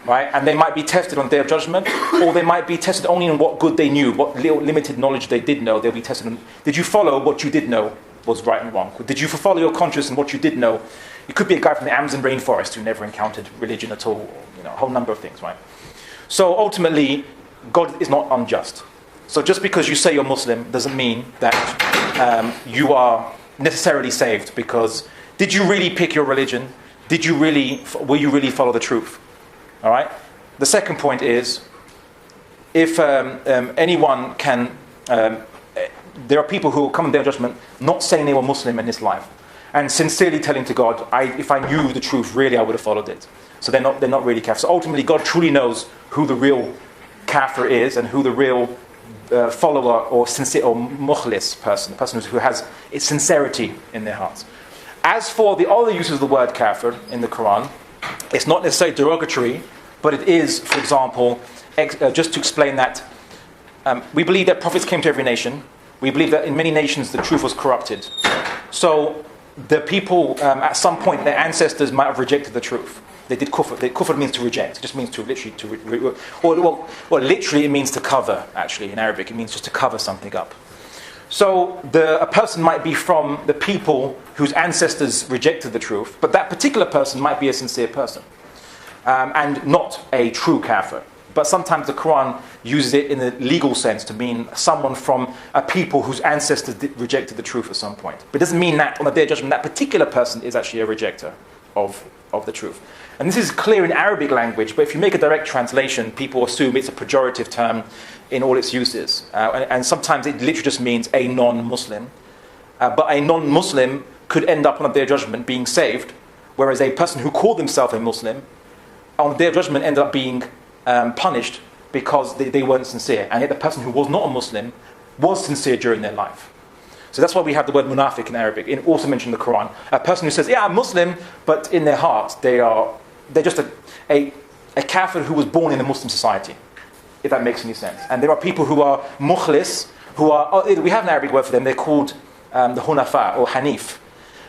Right? And they might be tested on their judgment, or they might be tested only on what good they knew, what little limited knowledge they did know. They'll be tested on, did you follow what you did know was right and wrong? Did you follow your conscience and what you did know? It could be a guy from the Amazon rainforest who never encountered religion at all, or, a whole number of things, right? So ultimately, God is not unjust. So just because you say you're Muslim doesn't mean that you are necessarily saved, because did you really pick your religion? Will you really follow the truth? All right? The second point is, if anyone can, there are people who will come in their judgment not saying they were Muslim in this life, and sincerely telling to God, if I knew the truth, really I would have followed it. So they're not really kafir. So ultimately, God truly knows who the real kafir is and who the real follower or sincere or mukhlis person, the person who has its sincerity in their hearts. As for the other uses of the word kafir in the Quran, it's not necessarily derogatory, but it is, for example, just to explain that we believe that prophets came to every nation. We believe that in many nations the truth was corrupted. So the people, at some point, their ancestors might have rejected the truth. They did kufr. Kufr means to reject. It just means to literally literally it means to cover. Actually, in Arabic, it means just to cover something up. So a person might be from the people whose ancestors rejected the truth, but that particular person might be a sincere person, and not a true kafir. But sometimes the Quran uses it in a legal sense to mean someone from a people whose ancestors rejected the truth at some point. But it doesn't mean that on the Day of Judgment that particular person is actually a rejecter of the truth. And this is clear in Arabic language, but if you make a direct translation, people assume it's a pejorative term in all its uses. And sometimes it literally just means a non-Muslim. But a non-Muslim could end up on the Day of Judgment being saved, whereas a person who called himself a Muslim, on the Day of Judgment ended up being punished because they weren't sincere. And yet the person who was not a Muslim was sincere during their life. So that's why we have the word munafiq in Arabic, also mentioned in the Quran. A person who says, yeah, I'm Muslim, but in their heart, they're just a kafir who was born in a Muslim society, if that makes any sense. And there are people who are mukhlis, we have an Arabic word for them, they're called the hunafa or hanif.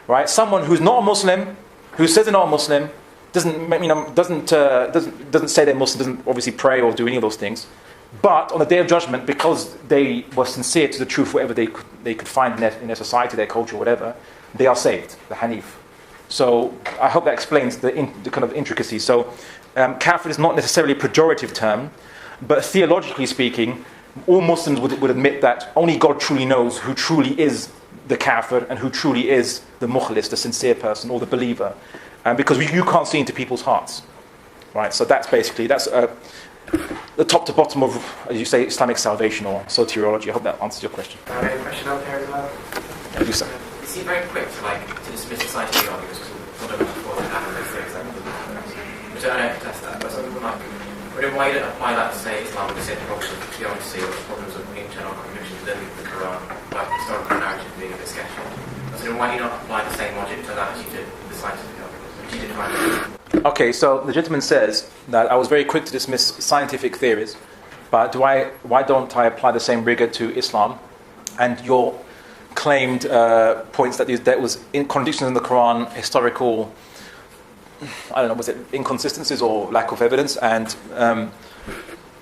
Right? Someone who's not a Muslim, who says they're not a Muslim, doesn't say they're Muslim, doesn't obviously pray or do any of those things. But on the Day of Judgment, because they were sincere to the truth, whatever they could find in their society, their culture, whatever, they are saved, the Hanif. So I hope that explains the kind of intricacy. So kafir is not necessarily a pejorative term, but theologically speaking, all Muslims would admit that only God truly knows who truly is the kafir and who truly is the mukhlis, the sincere person, or the believer. Because you can't see into people's hearts. Right? So that's the top to bottom of, as you say, Islamic salvation or soteriology. I hope that answers your question. I have a question out there as well. Yeah, you say. You seem very quick to dismiss the scientific arguments because we've talked about before and having those things which I don't know if test that, but some people why you don't apply that to say Islam when you say the problems of theology or the problems of internal contradictions within the Quran, like historical narrative being a bit sketchy. So why do you not apply the same logic to that as you did the scientific arguments? Which you did find Okay, so the gentleman says that I was very quick to dismiss scientific theories, but why don't I apply the same rigor to Islam? And your claimed points that there was contradictions in the Quran, historical, I don't know, was it inconsistencies or lack of evidence, and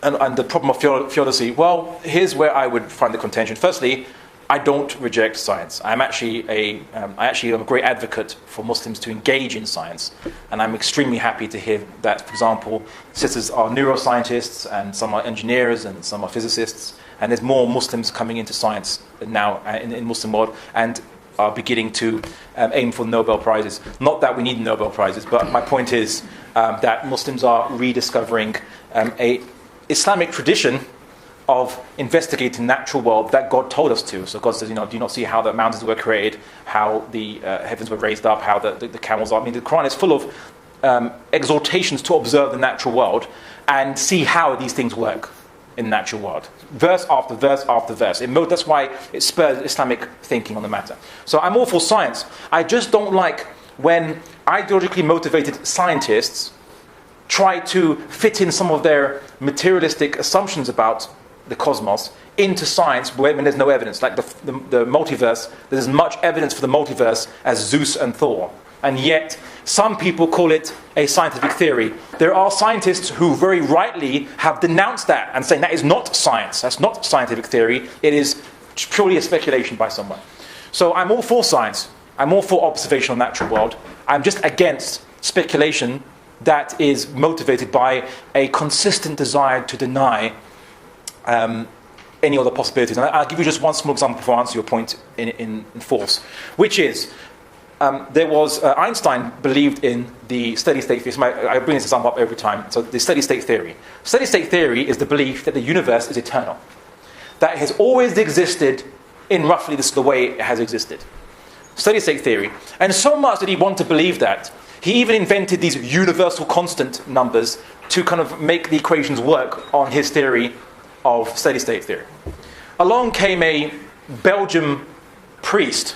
the problem of theodicy. Well, here's where I would find the contention. Firstly, I don't reject science. I actually am a great advocate for Muslims to engage in science, and I'm extremely happy to hear that, for example, sisters are neuroscientists, and some are engineers, and some are physicists, and there's more Muslims coming into science now in Muslim world, and are beginning to aim for Nobel Prizes. Not that we need Nobel Prizes, but my point is that Muslims are rediscovering a Islamic tradition of investigating the natural world that God told us to. So God says, do you not see how the mountains were created, how the heavens were raised up, how the camels are? I mean, the Quran is full of exhortations to observe the natural world and see how these things work in the natural world. Verse after verse after verse. That's why it spurs Islamic thinking on the matter. So I'm all for science. I just don't like when ideologically motivated scientists try to fit in some of their materialistic assumptions about the cosmos into science when there's no evidence. Like the multiverse, there's as much evidence for the multiverse as Zeus and Thor. And yet, some people call it a scientific theory. There are scientists who very rightly have denounced that and saying that is not science. That's not scientific theory. It is purely a speculation by someone. So I'm all for science. I'm all for observational natural world. I'm just against speculation that is motivated by a consistent desire to deny any other possibilities. And I'll give you just one small example before I answer your point in force, which is there was Einstein believed in the steady-state theory. I bring this example up every time. So the steady-state theory. Steady-state theory is the belief that the universe is eternal, that it has always existed in roughly the way it has existed. Steady-state theory. And so much did he want to believe that, he even invented these universal constant numbers to kind of make the equations work on his theory of steady-state theory. Along came a Belgian priest,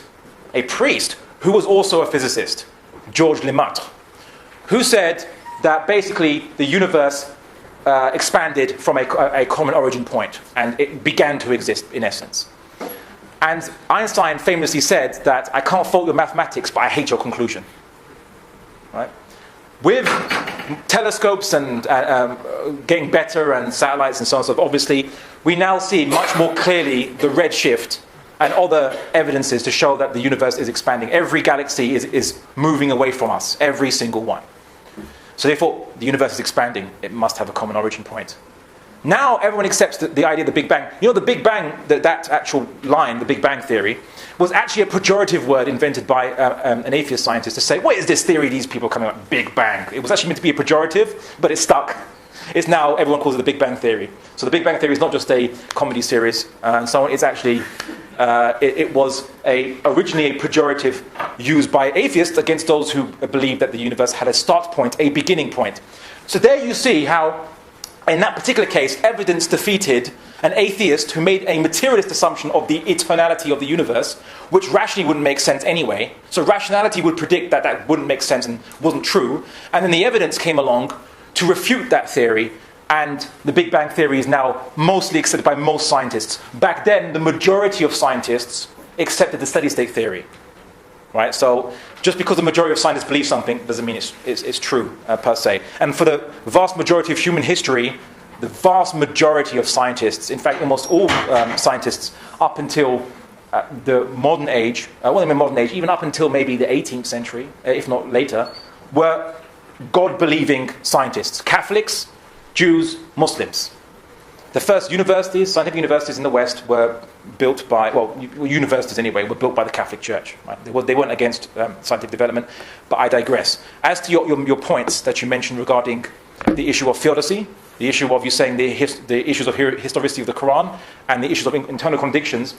who was also a physicist, Georges Lemaitre, who said that basically the universe expanded from a common origin point, and it began to exist in essence. And Einstein famously said that I can't fault your mathematics, but I hate your conclusion. Right? With telescopes and getting better and satellites and so on, so obviously we now see much more clearly the redshift and other evidences to show that the universe is expanding. Every galaxy is moving away from us, every single one. So therefore, the universe is expanding. It must have a common origin point. Now everyone accepts the idea of the Big Bang. You know, the Big Bang, that actual line, the Big Bang theory, was actually a pejorative word invented by an atheist scientist to say, what is this theory these people are coming up with, Big Bang? It was actually meant to be a pejorative, but it stuck. It's now, everyone calls it the Big Bang theory. So the Big Bang theory is not just a comedy series and so on, it's actually, it was originally a pejorative used by atheists against those who believed that the universe had a start point, a beginning point. So there you see how, in that particular case, evidence defeated an atheist who made a materialist assumption of the eternality of the universe, which rationally wouldn't make sense anyway. So rationality would predict that that wouldn't make sense and wasn't true. And then the evidence came along to refute that theory, and the Big Bang theory is now mostly accepted by most scientists. Back then, the majority of scientists accepted the steady-state theory. Right? So just because the majority of scientists believe something doesn't mean it's true per se. And for the vast majority of human history, the vast majority of scientists, in fact almost all scientists up until the modern age, even up until maybe the 18th century, if not later, were God-believing scientists. Catholics, Jews, Muslims. The first universities, scientific universities in the West were built by, universities anyway, were built by the Catholic Church. Right? They weren't against scientific development, but I digress. As to your points that you mentioned regarding the issue of theodicy, the issue of you saying the issues of historicity of the Quran, and the issues of internal contradictions,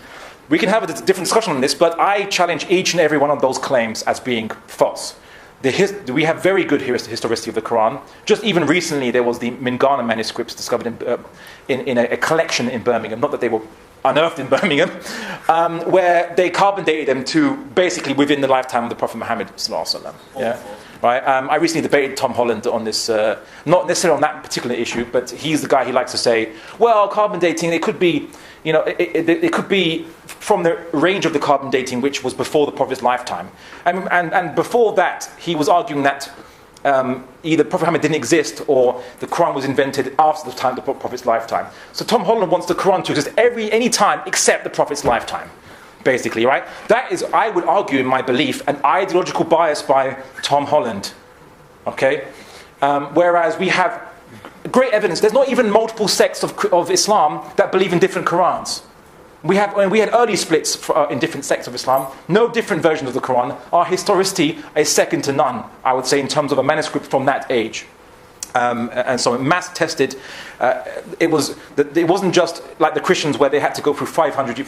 we can have a different discussion on this, but I challenge each and every one of those claims as being false. We have very good historicity of the Quran. Just even recently, there was the Mingana manuscripts discovered in a collection in Birmingham. Not that they were unearthed in Birmingham, where they carbon dated them to basically within the lifetime of the Prophet Muhammad sallallahu alaihi wasallam. Yeah, right. I recently debated Tom Holland on this, not necessarily on that particular issue, but he's the guy who likes to say, well, carbon dating, it could be, it could be from the range of the carbon dating which was before the Prophet's lifetime. And before that, he was arguing that either Prophet Muhammad didn't exist or the Quran was invented after the time of the Prophet's lifetime. So Tom Holland wants the Quran to exist any time except the Prophet's lifetime, basically, right? That is, I would argue in my belief, an ideological bias by Tom Holland. Okay? Whereas we have great evidence. There's not even multiple sects of Islam that believe in different Qurans. We had early splits in different sects of Islam, no different versions of the Quran. Our historicity is second to none, I would say, in terms of a manuscript from that age. And so mass tested, it wasn't just like the Christians where they had to go through 300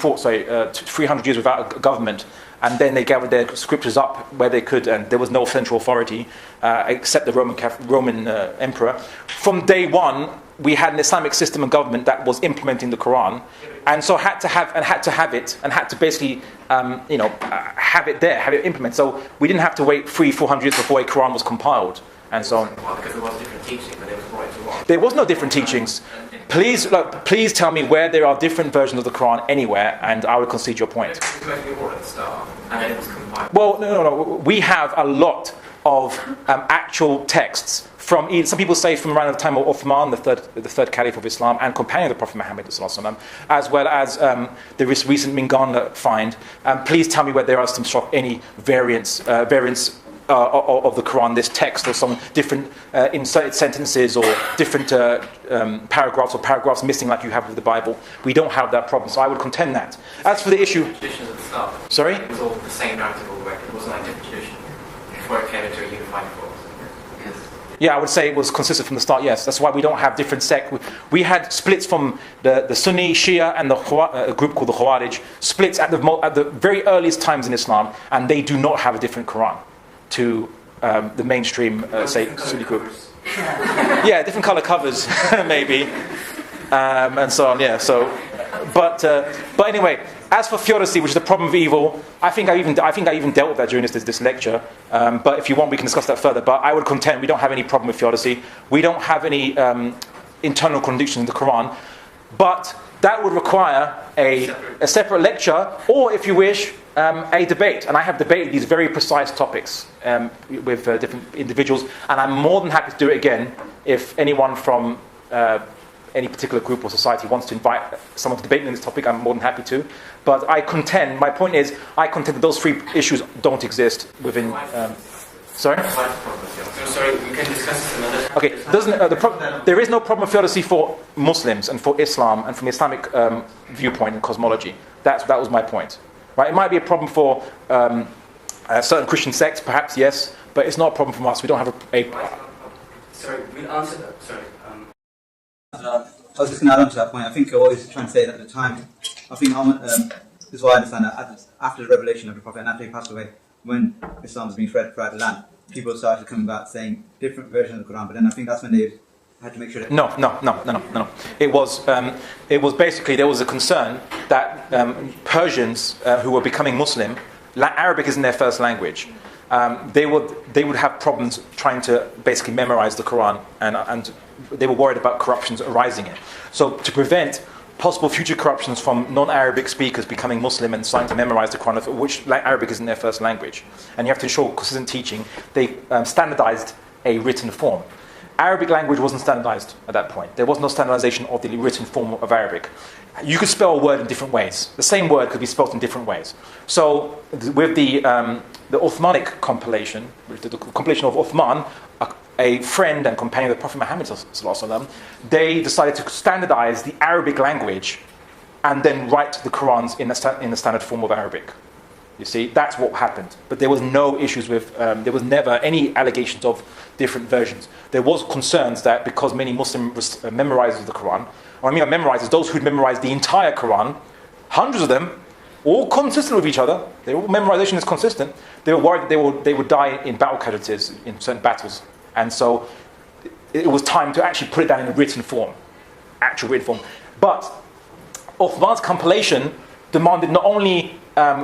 years without a government, and then they gathered their scriptures up where they could, and there was no central authority except the Roman emperor. From day one, we had an Islamic system of government that was implementing the Quran, and so had to basically have it there, have it implemented. So we didn't have to wait 300-400 years before a Quran was compiled, and so on. Because there was different teaching, but it was right to what? There was no different teachings. Please tell me where there are different versions of the Quran anywhere, and I will concede your point. It was making war at the start, and then it was compiled. Well, no. We have a lot of actual texts from, some people say from around the time of Uthman, the third caliph of Islam, and companion of the Prophet Muhammad, as well as the recent Mingan find. Please tell me where there are any variants of the Quran, this text, or some different inserted sentences, or different paragraphs missing, like you have with the Bible. We don't have that problem, so I would contend that. As for the issue, Traditions at the start. Sorry? It was all the same narrative all the way. It wasn't like a different tradition before it came into a unified force. Yeah, I would say it was consistent from the start, yes. That's why we don't have different sects. We had splits from the Sunni, Shia, and a group called the Khawarij, splits at the very earliest times in Islam, and they do not have a different Quran to the mainstream, say, Sunni group. Yeah, different color covers, maybe, and so on, yeah. So, but anyway, as for theodicy, which is the problem of evil, I think I even dealt with that during this lecture. But if you want, we can discuss that further. But I would contend we don't have any problem with theodicy. We don't have any internal contradictions in the Quran. But that would require a separate lecture, or if you wish, a debate. And I have debated these very precise topics with different individuals, and I'm more than happy to do it again if anyone from any particular group or society wants to invite someone to debate on this topic. I'm more than happy to. But my point is, I contend that those three issues don't exist within... Sorry? Sorry, we can discuss this another time. Okay, there is no problem of theodicy for Muslims and for Islam and from the Islamic viewpoint and cosmology. That was my point. Right? It might be a problem for certain Christian sects, perhaps, yes, but it's not a problem for us. We don't have a Sorry, we'll answer that. Sorry. I was just going to add on to that point. I think what I was trying to say at the time, I think this is why I understand that after the revelation of the Prophet and after he passed away, when Islam was being spread throughout the land, people started coming back saying different versions of the Quran. But then I think that's when they had to make sure that... No. It was basically, there was a concern that Persians who were becoming Muslim, Arabic isn't their first language. They would have problems trying to basically memorize the Quran, and they were worried about corruptions arising in it. So to prevent possible future corruptions from non-Arabic speakers becoming Muslim and starting to memorize the Quran, which Arabic isn't their first language, and you have to ensure consistent teaching, they standardized a written form. Arabic language wasn't standardized at that point. There was no standardization of the written form of Arabic. You could spell a word in different ways. The same word could be spelled in different ways. So with the Uthmanic compilation, the compilation of Uthman, a friend and companion of the Prophet Muhammad, they decided to standardize the Arabic language and then write the Qurans in the standard form of Arabic. You see, that's what happened. But there was no issues with, there was never any allegations of different versions. There was concerns that because many Muslims memorized the Quran, or memorizers, those who'd memorized the entire Quran, hundreds of them, all consistent with each other, memorization is consistent, they were worried that they would die in battle casualties in certain battles. And so it was time to actually put it down in a written form, actual written form. But Uthman's compilation demanded not only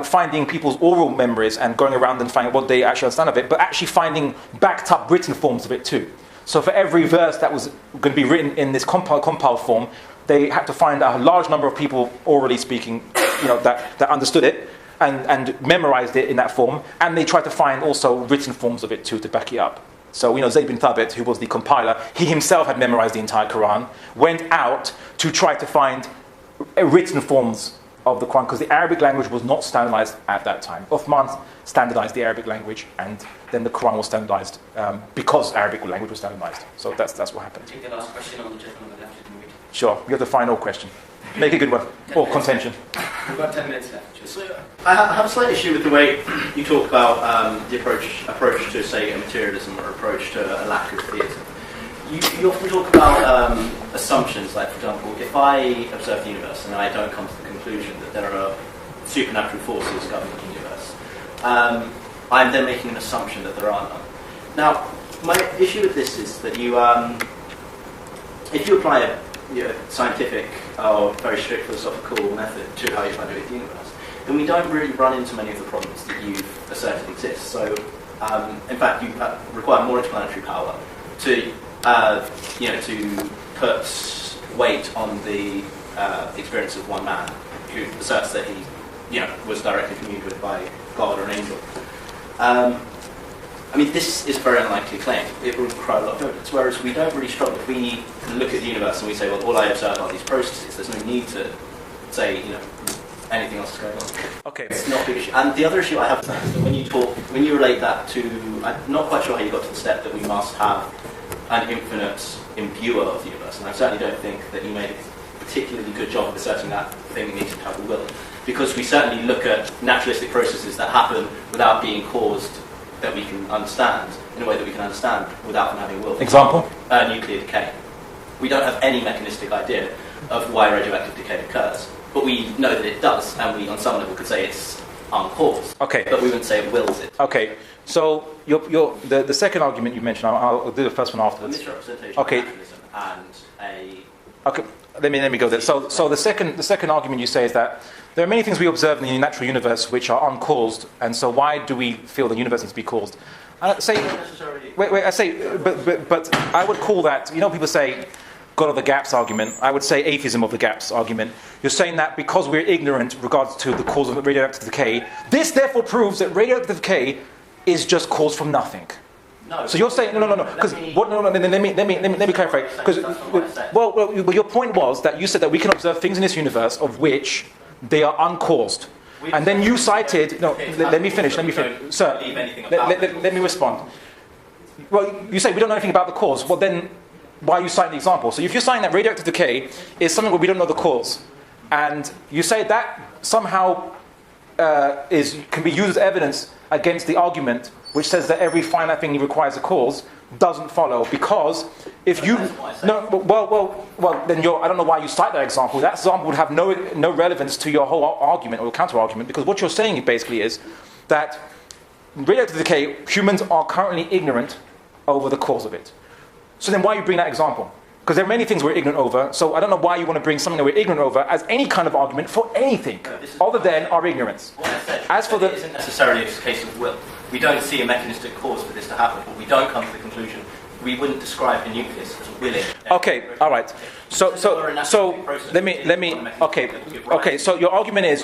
finding people's oral memories and going around and finding what they actually understand of it, but actually finding backed up written forms of it too. So for every verse that was going to be written in this compiled form, they had to find a large number of people orally speaking, that understood it and memorized it in that form, and they tried to find also written forms of it too to back it up. So Zayd bin Thabit, who was the compiler, he himself had memorized the entire Quran, went out to try to find written forms of the Quran, because the Arabic language was not standardized at that time. Uthman standardized the Arabic language, and then the Quran was standardized because Arabic language was standardized. So that's what happened. Take the last question on the gentleman on the left. Sure, you have the final question. Make a good one. Or contention. We've got 10 minutes left. So I have a slight issue with the way you talk about the approach to, say, a materialism or approach to a lack of theism. You often talk about assumptions, like, for example, if I observe the universe and I don't come to the conclusion that there are supernatural forces governing the universe, I'm then making an assumption that there are none. Now, my issue with this is that if you apply a scientific or very strict philosophical method to how you evaluate the universe, then we don't really run into many of the problems that you've asserted exist. So, in fact, you require more explanatory power to put weight on the experience of one man who asserts that he, was directly communed with by God or an angel. I mean, this is a very unlikely claim. It will require a lot of evidence, whereas we don't really struggle. If we look at the universe and we say, well, all I observe are these processes, there's no need to say, anything else is going on. Okay. It's not a big issue. And the other issue I have is that when you relate that to, I'm not quite sure how you got to the step that we must have an infinite imbuer of the universe, and I certainly don't think that you made a particularly good job of asserting that thing needs to have a will, because we certainly look at naturalistic processes that happen without being caused that we can understand, in a way that we can understand without them having will. Example? Nuclear decay. We don't have any mechanistic idea of why radioactive decay occurs, but we know that it does, and we, on some level, could say it's uncaused. Okay. But we wouldn't say it wills it. Okay. So the second argument you mentioned, I'll do the first one A afterwards. misrepresentation Okay. of naturalism and a... Okay. Let me go there. So the second argument you say is that there are many things we observe in the natural universe which are uncaused, and so why do we feel the universe needs to be caused? I say, but I would call that, people say God of the gaps argument. I would say atheism of the gaps argument. You're saying that because we're ignorant in regards to the cause of radioactive decay, this therefore proves that radioactive decay is just caused from nothing. No. So you're saying no. Because let me clarify. Because well, your point was that you said that we can observe things in this universe of which they are uncaused, and then you cited. No, let me finish. Sir, let me respond. Well, you say we don't know anything about the cause. Well, then why are you citing the example? So if you're saying that radioactive decay is something where we don't know the cause, and you say that somehow can be used as evidence against the argument which says that every finite thing requires a cause, doesn't follow, because if you then I don't know why you cite that example. That example would have no relevance to your whole argument or counter argument, because what you're saying basically is that radioactive decay, humans are currently ignorant over the cause of it. So then why you bring that example? Because there are many things we're ignorant over, so I don't know why you want to bring something that we're ignorant over as any kind of argument for anything other than our ignorance. What I said, As for it isn't necessarily a case of will. We don't see a mechanistic cause for this to happen, but we don't come to the conclusion. We wouldn't describe a nucleus as willing. Okay, all right. So let me. Okay. So your argument is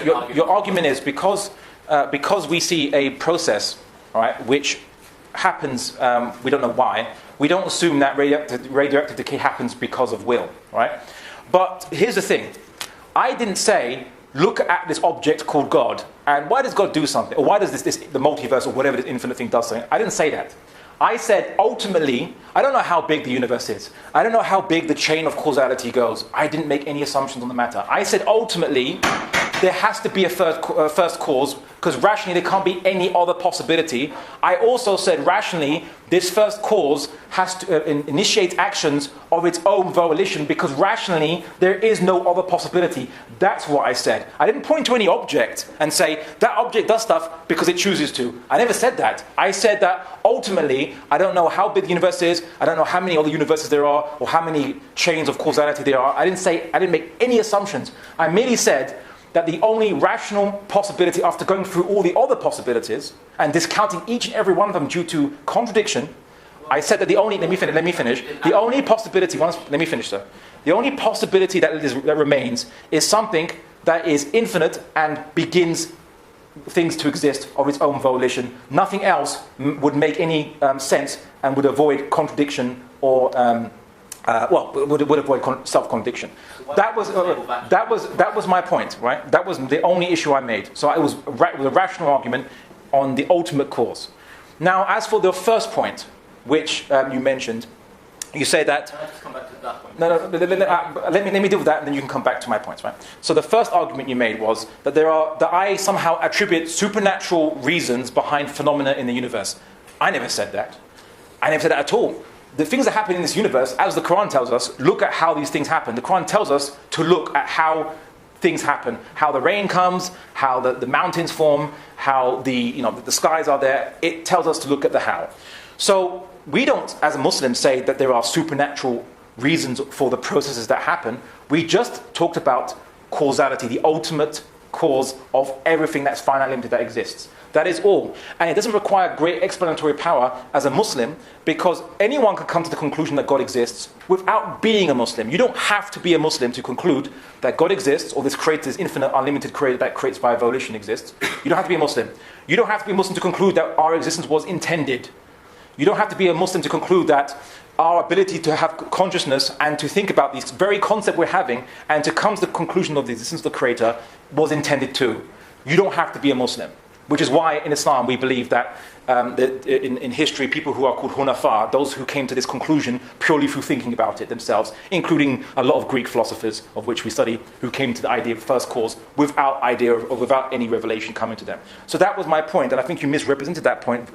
because we see a process, all right, which happens. We don't know why. We don't assume that radioactive decay happens because of will, right? But here's the thing. I didn't say, look at this object called God, and why does God do something? Or why does the multiverse or whatever this infinite thing does something? I didn't say that. I said, ultimately, I don't know how big the universe is. I don't know how big the chain of causality goes. I didn't make any assumptions on the matter. I said, ultimately, there has to be a first cause, because rationally there can't be any other possibility. I also said, rationally, this first cause has to initiate actions of its own volition, because rationally there is no other possibility. That's what I said. I didn't point to any object and say, that object does stuff because it chooses to. I never said that. I said that ultimately, I don't know how big the universe is, I don't know how many other universes there are, or how many chains of causality there are. I didn't make any assumptions. I merely said that the only rational possibility, after going through all the other possibilities and discounting each and every one of them due to contradiction, I said that the only possibility that remains is something that is infinite and begins things to exist of its own volition. Nothing else would make any sense and would avoid contradiction or would avoid self-contradiction. That was my point, right? That was the only issue I made. So it was a rational argument on the ultimate cause. Now, as for the first point, which you mentioned, you say that. Can I just come back to that point? No. Let me deal with that, and then you can come back to my points, right? So the first argument you made was that that I somehow attribute supernatural reasons behind phenomena in the universe. I never said that. I never said that at all. The things that happen in this universe, as the Quran tells us, look at how these things happen. The Quran tells us to look at how things happen, how the rain comes, how the mountains form, how the skies are there. It tells us to look at the how. So we don't, as a Muslim, say that there are supernatural reasons for the processes that happen. We just talked about causality, the ultimate cause of everything that's finite limited that exists. That is all. And it doesn't require great explanatory power as a Muslim, because anyone can come to the conclusion that God exists without being a Muslim. You don't have to be a Muslim to conclude that God exists, or this creator, this infinite, unlimited creator that creates by volition exists. You don't have to be a Muslim. You don't have to be a Muslim to conclude that our existence was intended. You don't have to be a Muslim to conclude that our ability to have consciousness and to think about this very concept we're having and to come to the conclusion of the existence of the creator was intended too. You don't have to be a Muslim. Which is why in Islam we believe that in history, people who are called Hunafa, those who came to this conclusion purely through thinking about it themselves, including a lot of Greek philosophers, of which we study, who came to the idea of first cause without idea or without any revelation coming to them. So that was my point, and I think you misrepresented that point,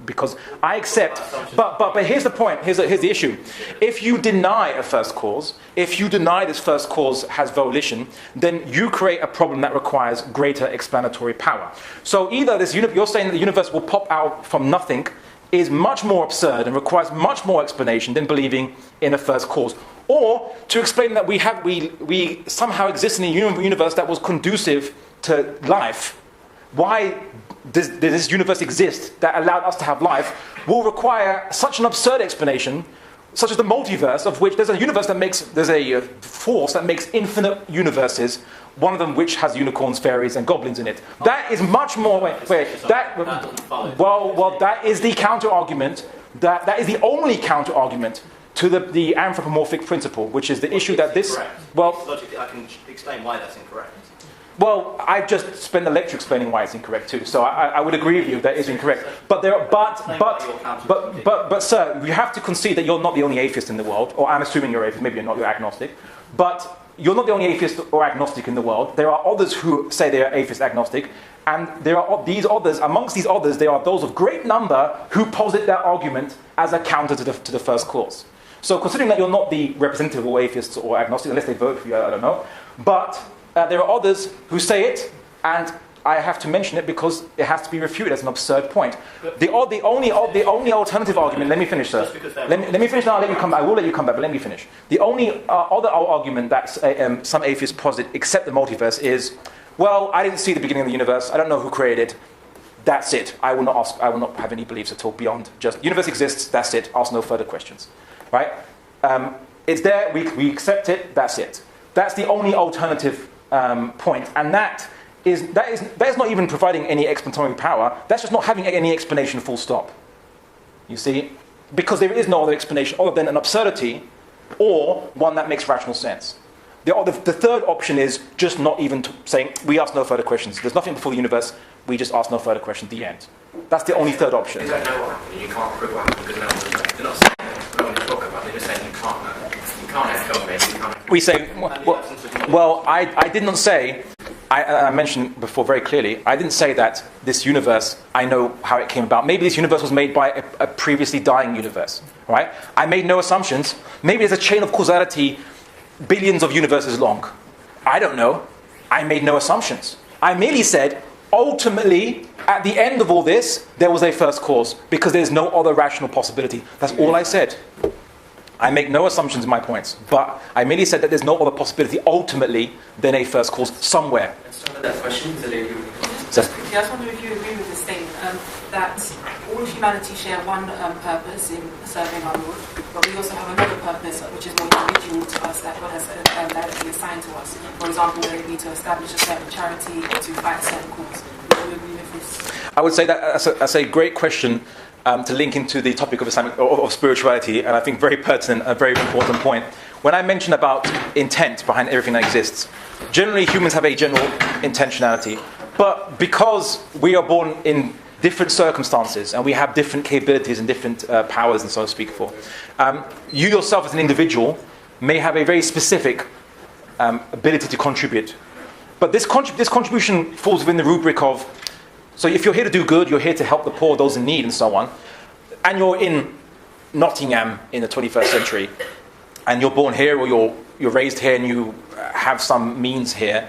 because I accept. But here's the point. Here's the issue. If you deny a first cause, if you deny this first cause has volition, then you create a problem that requires greater explanatory power. So either you're saying that the universe will pop out from nothing is much more absurd and requires much more explanation than believing in a first cause. Or to explain that we somehow exist in a universe that was conducive to life. Why does this universe exist that allowed us to have life will require such an absurd explanation, such as the multiverse, of which there's a force that makes infinite universes, one of them which has unicorns, fairies, and goblins in it. That is much more. That is the counter argument. That is the only counter argument to the anthropomorphic principle, which is the issue that this. Well, logically, I can explain why that's incorrect. Well, I've just spent a lecture explaining why it's incorrect too, so I would agree with you that it's incorrect. But sir, you have to concede that you're not the only atheist in the world, or I'm assuming you're atheist, maybe you're not, you're agnostic. But you're not the only atheist or agnostic in the world. There are others who say they are atheist agnostic, and there are these others. Amongst these others, there are those of great number who posit their argument as a counter to the first cause. So, considering that you're not the representative of atheists or agnostics, unless they vote for you, I don't know. But there are others who say it, and I have to mention it because it has to be refuted as an absurd point. The only alternative argument. Let me finish, sir. Let me finish. Now I'll let you come back. I will let you come back, but let me finish. The only other argument that some atheists posit, except the multiverse, is, well, I didn't see the beginning of the universe. I don't know who created it. That's it. I will not have any beliefs at all beyond just the universe exists. That's it. Ask no further questions. Right? It's there. We accept it. That's it. That's the only alternative point, and that is not even providing any explanatory power. That's just not having any explanation, full stop. You see? Because there is no other explanation other than an absurdity or one that makes rational sense. The third option is just not even saying, we ask no further questions. There's nothing before the universe, we just ask no further questions, the end. That's the only third option. You don't know what happened, you can't prove what happened because no one knows. They're not saying we don't want to talk about it, they're just saying you can't know. You can't have COVID, you can't. We say, well, I did not say, I mentioned before very clearly, I didn't say that this universe, I know how it came about. Maybe this universe was made by a previously dying universe, right? I made no assumptions. Maybe there's a chain of causality billions of universes long. I don't know. I made no assumptions. I merely said, ultimately, at the end of all this, there was a first cause, because there's no other rational possibility. That's all I said. I make no assumptions in my points, but I merely said that there's no other possibility ultimately than a first cause somewhere. Let's talk about that question. Just quickly, I just wonder if you agree with this thing, that all of humanity share one purpose in serving our Lord, but we also have another purpose which is more individual to us that God has directly assigned to us. For example, whether it be to establish a certain charity or to fight a certain cause. Would you agree with this? I would say that's a great question. To link into the topic of Islamic of spirituality, and I think very pertinent, a very important point. When I mention about intent behind everything that exists, generally humans have a general intentionality, but because we are born in different circumstances and we have different capabilities and different powers, and so to speak, you yourself as an individual may have a very specific ability to contribute, but this contribution falls within the rubric of. So if you're here to do good, you're here to help the poor, those in need, and so on, and you're in Nottingham in the 21st century, and you're born here, or you're raised here, and you have some means here,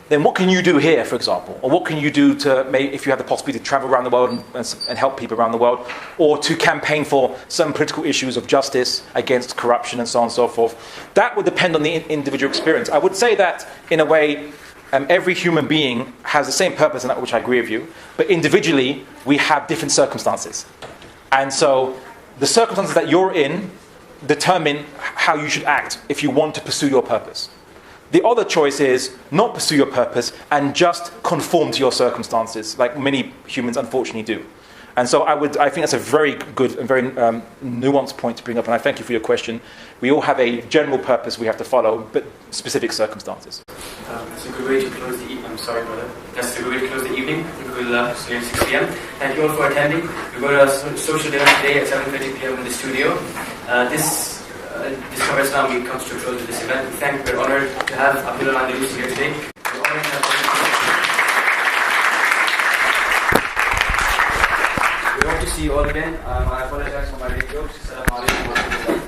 then what can you do here, for example? Or what can you do if you have the possibility to travel around the world and help people around the world, or to campaign for some political issues of justice against corruption and so on and so forth? That would depend on the individual experience. I would say that, in a way, every human being has the same purpose, and that which I agree with you, but individually we have different circumstances. And so the circumstances that you're in determine how you should act if you want to pursue your purpose. The other choice is not pursue your purpose and just conform to your circumstances, like many humans unfortunately do. And so I think that's a very good and very nuanced point to bring up, and I thank you for your question. We all have a general purpose we have to follow, but specific circumstances. That's a good way to close the evening. I'm sorry, brother. That's a good way to close the evening. I think we'll see you at 6 p.m. Thank you all for attending. We've got a social dinner today at 7:30 p.m. in the studio. This Discover Islam Week comes to a close with this event. We're honored to have Abdullah al-Andalusi here today. We're honored to have We hope to see you all again. I apologize for my late jokes. Assalamu alaikum wa rahmatullah.